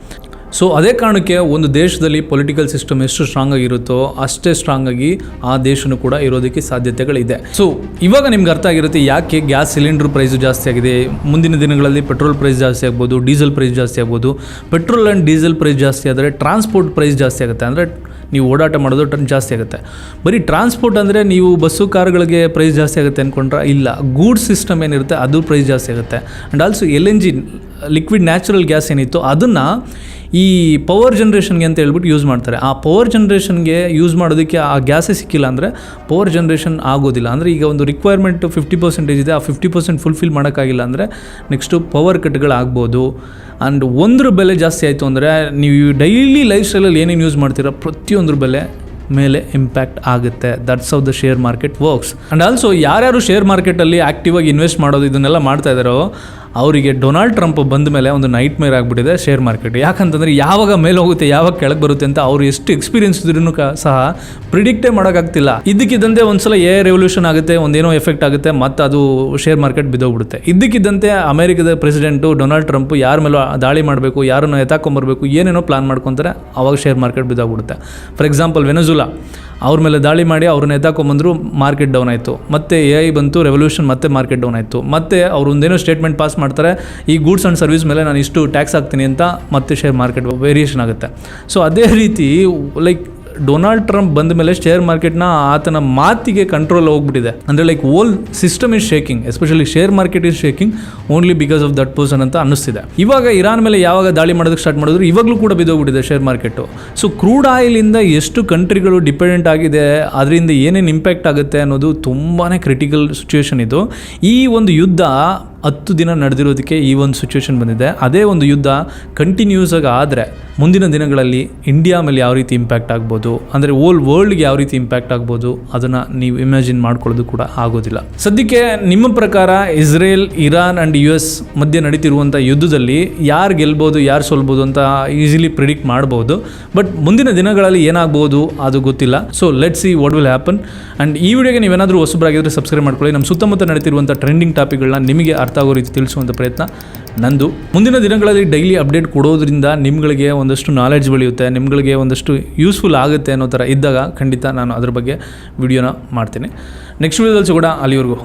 [SPEAKER 1] ಸೊ ಅದೇ ಕಾರಣಕ್ಕೆ ಒಂದು ದೇಶದಲ್ಲಿ ಪೊಲಿಟಿಕಲ್ ಸಿಸ್ಟಮ್ ಎಷ್ಟು ಸ್ಟ್ರಾಂಗ್ ಆಗಿರುತ್ತೋ ಅಷ್ಟೇ ಸ್ಟ್ರಾಂಗ್ ಆಗಿ ಆ ದೇಶನೂ ಕೂಡ ಇರೋದಕ್ಕೆ ಸಾಧ್ಯತೆಗಳಿದೆ. ಸೊ ಇವಾಗ ನಿಮ್ಗೆ ಅರ್ಥ ಆಗಿರುತ್ತೆ ಯಾಕೆ ಗ್ಯಾಸ್ ಸಿಲಿಂಡರ್ ಪ್ರೈಸು ಜಾಸ್ತಿ ಆಗಿದೆ. ಮುಂದಿನ ದಿನಗಳಲ್ಲಿ ಪೆಟ್ರೋಲ್ ಪ್ರೈಸ್ ಜಾಸ್ತಿ ಆಗ್ಬೋದು, ಡೀಸೆಲ್ ಪ್ರೈಸ್ ಜಾಸ್ತಿ ಆಗ್ಬೋದು. ಪೆಟ್ರೋಲ್ ಆ್ಯಂಡ್ ಡೀಸೆಲ್ ಪ್ರೈಸ್ ಜಾಸ್ತಿ ಆದರೆ ಟ್ರಾನ್ಸ್ಪೋರ್ಟ್ ಪ್ರೈಸ್ ಜಾಸ್ತಿ ಆಗುತ್ತೆ, ಅಂದರೆ ನೀವು ಓಡಾಟ ಮಾಡೋದು ಜಾಸ್ತಿ ಆಗುತ್ತೆ. ಬರೀ ಟ್ರಾನ್ಸ್ಪೋರ್ಟ್ ಅಂದರೆ ನೀವು ಬಸ್ಸು ಕಾರುಗಳಿಗೆ ಪ್ರೈಸ್ ಜಾಸ್ತಿ ಆಗುತ್ತೆ ಅಂದ್ಕೊಂಡ್ರೆ ಇಲ್ಲ, ಗೂಡ್ಸ್ ಸಿಸ್ಟಮ್ ಏನಿರುತ್ತೆ ಅದು ಪ್ರೈಸ್ ಜಾಸ್ತಿ ಆಗುತ್ತೆ. And also LNG liquid natural gas ಏನಿತ್ತು ಅದನ್ನು ಈ ಪವರ್ ಜನ್ರೇಷನ್ಗೆ ಅಂತ ಹೇಳ್ಬಿಟ್ಟು ಯೂಸ್ ಮಾಡ್ತಾರೆ. ಆ ಪವರ್ ಜನ್ರೇಷನ್ಗೆ ಯೂಸ್ ಮಾಡೋದಕ್ಕೆ ಆ ಗ್ಯಾಸೇ ಸಿಕ್ಕಿಲ್ಲ ಅಂದರೆ ಪವರ್ ಜನ್ರೇಷನ್ ಆಗೋದಿಲ್ಲ. ಅಂದರೆ ಈಗ ಒಂದು ರಿಕ್ವೈರ್ಮೆಂಟ್ 50% ಇದೆ, ಆ 50% ಫುಲ್ಫಿಲ್ ಮಾಡೋಕ್ಕಾಗಿಲ್ಲ ಅಂದರೆ ನೆಕ್ಸ್ಟು ಪವರ್ ಕಟ್ಗಳಾಗ್ಬೋದು. ಆ್ಯಂಡ್ ಒಂದ್ರ ಬೆಲೆ ಜಾಸ್ತಿ ಆಯಿತು ಅಂದರೆ ನೀವು ಡೈಲಿ ಲೈಫ್ ಸ್ಟೈಲಲ್ಲಿ ಏನೇನು ಯೂಸ್ ಮಾಡ್ತೀರೋ ಪ್ರತಿಯೊಂದ್ರ ಬೆಲೆ ಮೇಲೆ ಇಂಪ್ಯಾಕ್ಟ್ ಆಗುತ್ತೆ. That's how the share market works. And also ಯಾರ್ಯಾರು ಶೇರ್ ಮಾರ್ಕೆಟಲ್ಲಿ ಆ್ಯಕ್ಟಿವ್ ಆಗಿ ಇನ್ವೆಸ್ಟ್ ಮಾಡೋದು ಇದನ್ನೆಲ್ಲ ಮಾಡ್ತಾ ಇದ್ದಾರೋ ಅವರಿಗೆ ಡೊನಾಲ್ಡ್ ಟ್ರಂಪ್ ಬಂದ ಮೇಲೆ ಒಂದು ನೈಟ್ ಮೇರ್ ಆಗಿಬಿಟ್ಟಿದೆ ಶೇರ್ ಮಾರ್ಕೆಟ್. ಯಾಕಂತಂದರೆ ಯಾವಾಗ ಮೇಲೆ ಹೋಗುತ್ತೆ ಯಾವಾಗ ಕೆಳಗೆ ಬರುತ್ತೆ ಅಂತ ಅವರು ಎಷ್ಟು ಎಕ್ಸ್ಪೀರಿಯನ್ಸ್ ಇದ್ರೂ ಸಹ ಪ್ರಿಡಿಕ್ಟೇ ಮಾಡೋಕ್ಕಾಗ್ತಿಲ್ಲ. ಇದ್ದಕ್ಕಿದ್ದಂತೆ ಒಂದ್ಸಲ ರೆವಲ್ಯೂಷನ್ ಆಗುತ್ತೆ, ಒಂದೇನೋ ಎಫೆಕ್ಟ್ ಆಗುತ್ತೆ, ಮತ್ತು ಅದು ಶೇರ್ ಮಾರ್ಕೆಟ್ ಬಿದ್ದೋಗ್ಬಿಡುತ್ತೆ. ಇದ್ದಕ್ಕಿದ್ದಂತೆ ಅಮೆರಿಕದ ಪ್ರೆಸಿಡೆಂಟು ಡೊನಾಲ್ಡ್ ಟ್ರಂಪ್ ಯಾರ ಮೇಲೂ ದಾಳಿ ಮಾಡಬೇಕು, ಯಾರನ್ನು ಎತ್ತಾಕೊಂಬರ್ಬೇಕು, ಏನೇನೋ ಪ್ಲಾನ್ ಮಾಡ್ಕೊತಾರೆ, ಅವಾಗ ಶೇರ್ ಮಾರ್ಕೆಟ್ ಬಿದ್ದೋಗ್ಬಿಡುತ್ತೆ. ಫಾರ್ ಎಕ್ಸಾಂಪಲ್ ವೆನೆಜುಲಾ ಅವ್ರ ಮೇಲೆ ದಾಳಿ ಮಾಡಿ ಅವ್ರನ್ನ ಎತ್ತಾಕೊಂಬಂದ್ರು, ಮಾರ್ಕೆಟ್ ಡೌನ್ ಆಯಿತು. ಮತ್ತು AI ಬಂತು, ರೆವಲ್ಯೂಷನ್, ಮತ್ತೆ ಮಾರ್ಕೆಟ್ ಡೌನ್ ಆಯಿತು. ಮತ್ತು ಅವ್ರು ಒಂದೇನೋ ಸ್ಟೇಟ್ಮೆಂಟ್ ಪಾಸ್ ಮಾಡ್ತಾರೆ, ಈ ಗೂಡ್ಸ್ ಆ್ಯಂಡ್ ಸರ್ವಿಸ್ ಮೇಲೆ ನಾನು ಇಷ್ಟು ಟ್ಯಾಕ್ಸ್ ಹಾಕ್ತೀನಿ ಅಂತ, ಮತ್ತೆ ಶೇರ್ ಮಾರ್ಕೆಟ್ ವೇರಿಯೇಷನ್ ಆಗುತ್ತೆ. ಸೊ ಅದೇ ರೀತಿ ಲೈಕ್ ಡೊನಾಲ್ಡ್ ಟ್ರಂಪ್ ಬಂದ ಮೇಲೆ ಶೇರ್ ಮಾರ್ಕೆಟ್ನ ಆತನ ಮಾತಿಗೆ ಕಂಟ್ರೋಲ್ ಹೋಗ್ಬಿಟ್ಟಿದೆ. ಅಂದರೆ like whole system is shaking, especially share market is shaking only because of that person ಅಂತ ಅನ್ನಿಸ್ತಿದೆ. ಇವಾಗ ಇರಾನ್ ಮೇಲೆ ಯಾವಾಗ ದಾಳಿ ಮಾಡೋದಕ್ಕೆ ಸ್ಟಾರ್ಟ್ ಮಾಡಿದ್ರು ಇವಾಗಲೂ ಕೂಡ ಬಿದ್ದೋಗ್ಬಿಟ್ಟಿದೆ ಶೇರ್ ಮಾರ್ಕೆಟು. ಸೊ ಕ್ರೂಡ್ ಆಯಿಲಿಂದ ಎಷ್ಟು ಕಂಟ್ರಿಗಳು ಡಿಪೆಂಡೆಂಟ್ ಆಗಿದೆ, ಅದರಿಂದ ಏನೇನು ಇಂಪ್ಯಾಕ್ಟ್ ಆಗುತ್ತೆ ಅನ್ನೋದು ತುಂಬಾ ಕ್ರಿಟಿಕಲ್ ಸಿಚುವೇಶನ್ ಇದು. ಈ ಒಂದು ಯುದ್ಧ 10 ದಿನ ನಡೆದಿರೋದಕ್ಕೆ ಈ ಒಂದು ಸಿಚುವೇಶನ್ ಬಂದಿದೆ. ಅದೇ ಒಂದು ಯುದ್ಧ ಕಂಟಿನ್ಯೂಸ್ ಆಗಿ ಆದರೆ ಮುಂದಿನ ದಿನಗಳಲ್ಲಿ ಇಂಡಿಯಾ ಮೇಲೆ ಯಾವ ರೀತಿ ಇಂಪ್ಯಾಕ್ಟ್ ಆಗ್ಬೋದು, ಅಂದರೆ ಓಲ್ ವರ್ಲ್ಡ್ಗೆ ಯಾವ ರೀತಿ ಇಂಪ್ಯಾಕ್ಟ್ ಆಗ್ಬೋದು, ಅದನ್ನು ನೀವು ಇಮ್ಯಾಜಿನ್ ಮಾಡ್ಕೊಳ್ಳೋದು ಕೂಡ ಆಗೋದಿಲ್ಲ. ಸದ್ಯಕ್ಕೆ ನಿಮ್ಮ ಪ್ರಕಾರ ಇಸ್ರೇಲ್, ಇರಾನ್ ಆ್ಯಂಡ್ US ಮಧ್ಯೆ ನಡೀತಿರುವಂಥ ಯುದ್ಧದಲ್ಲಿ ಯಾರು ಗೆಲ್ಬೋದು, ಯಾರು ಸೋಲ್ಬೋದು ಅಂತ ಈಸಿಲಿ ಪ್ರಿಡಿಕ್ಟ್ ಮಾಡ್ಬೋದು. ಬಟ್ ಮುಂದಿನ ದಿನಗಳಲ್ಲಿ ಏನಾಗ್ಬೋದು ಅದು ಗೊತ್ತಿಲ್ಲ. So let's see what will happen. And ಈ ವಿಡಿಯೋಗೆ ನೀವೇನಾದರೂ ಹೊಸಬರಾಗಿದ್ದರೆ ಸಬ್ಸ್ಕ್ರೈಬ್ ಮಾಡ್ಕೊಳ್ಳಿ. ನಮ್ಮ ಸುತ್ತಮುತ್ತ ನಡೀತಿರುವಂಥ ಟ್ರೆಂಡಿಂಗ್ ಟಾಪಿಕ್ಗಳನ್ನ ನಿಮಗೆ ಅರ್ಥ ಆಗೋ ರೀತಿ ತಿಳಿಸುವಂಥ ಪ್ರಯತ್ನ ನಂದು. ಮುಂದಿನ ದಿನಗಳಲ್ಲಿ ಡೈಲಿ ಅಪ್ಡೇಟ್ ಕೊಡೋದ್ರಿಂದ ನಿಮ್ಗಳಿಗೆ ಒಂದಷ್ಟು ನಾಲೆಡ್ಜ್ ಬೆಳೆಯುತ್ತೆ, ನಿಮ್ಗಳಿಗೆ ಒಂದಷ್ಟು ಯೂಸ್ಫುಲ್ ಆಗುತ್ತೆ ಅನ್ನೋ ಥರ ಇದ್ದಾಗ ಖಂಡಿತ ನಾನು ಅದ್ರ ಬಗ್ಗೆ ವಿಡಿಯೋನ ಮಾಡ್ತೀನಿ. ನೆಕ್ಸ್ಟ್ ವಿಡಿಯೋದಲ್ಲಿ ಸಿಗೋಣ. ಅಲ್ಲಿವರೆಗೂ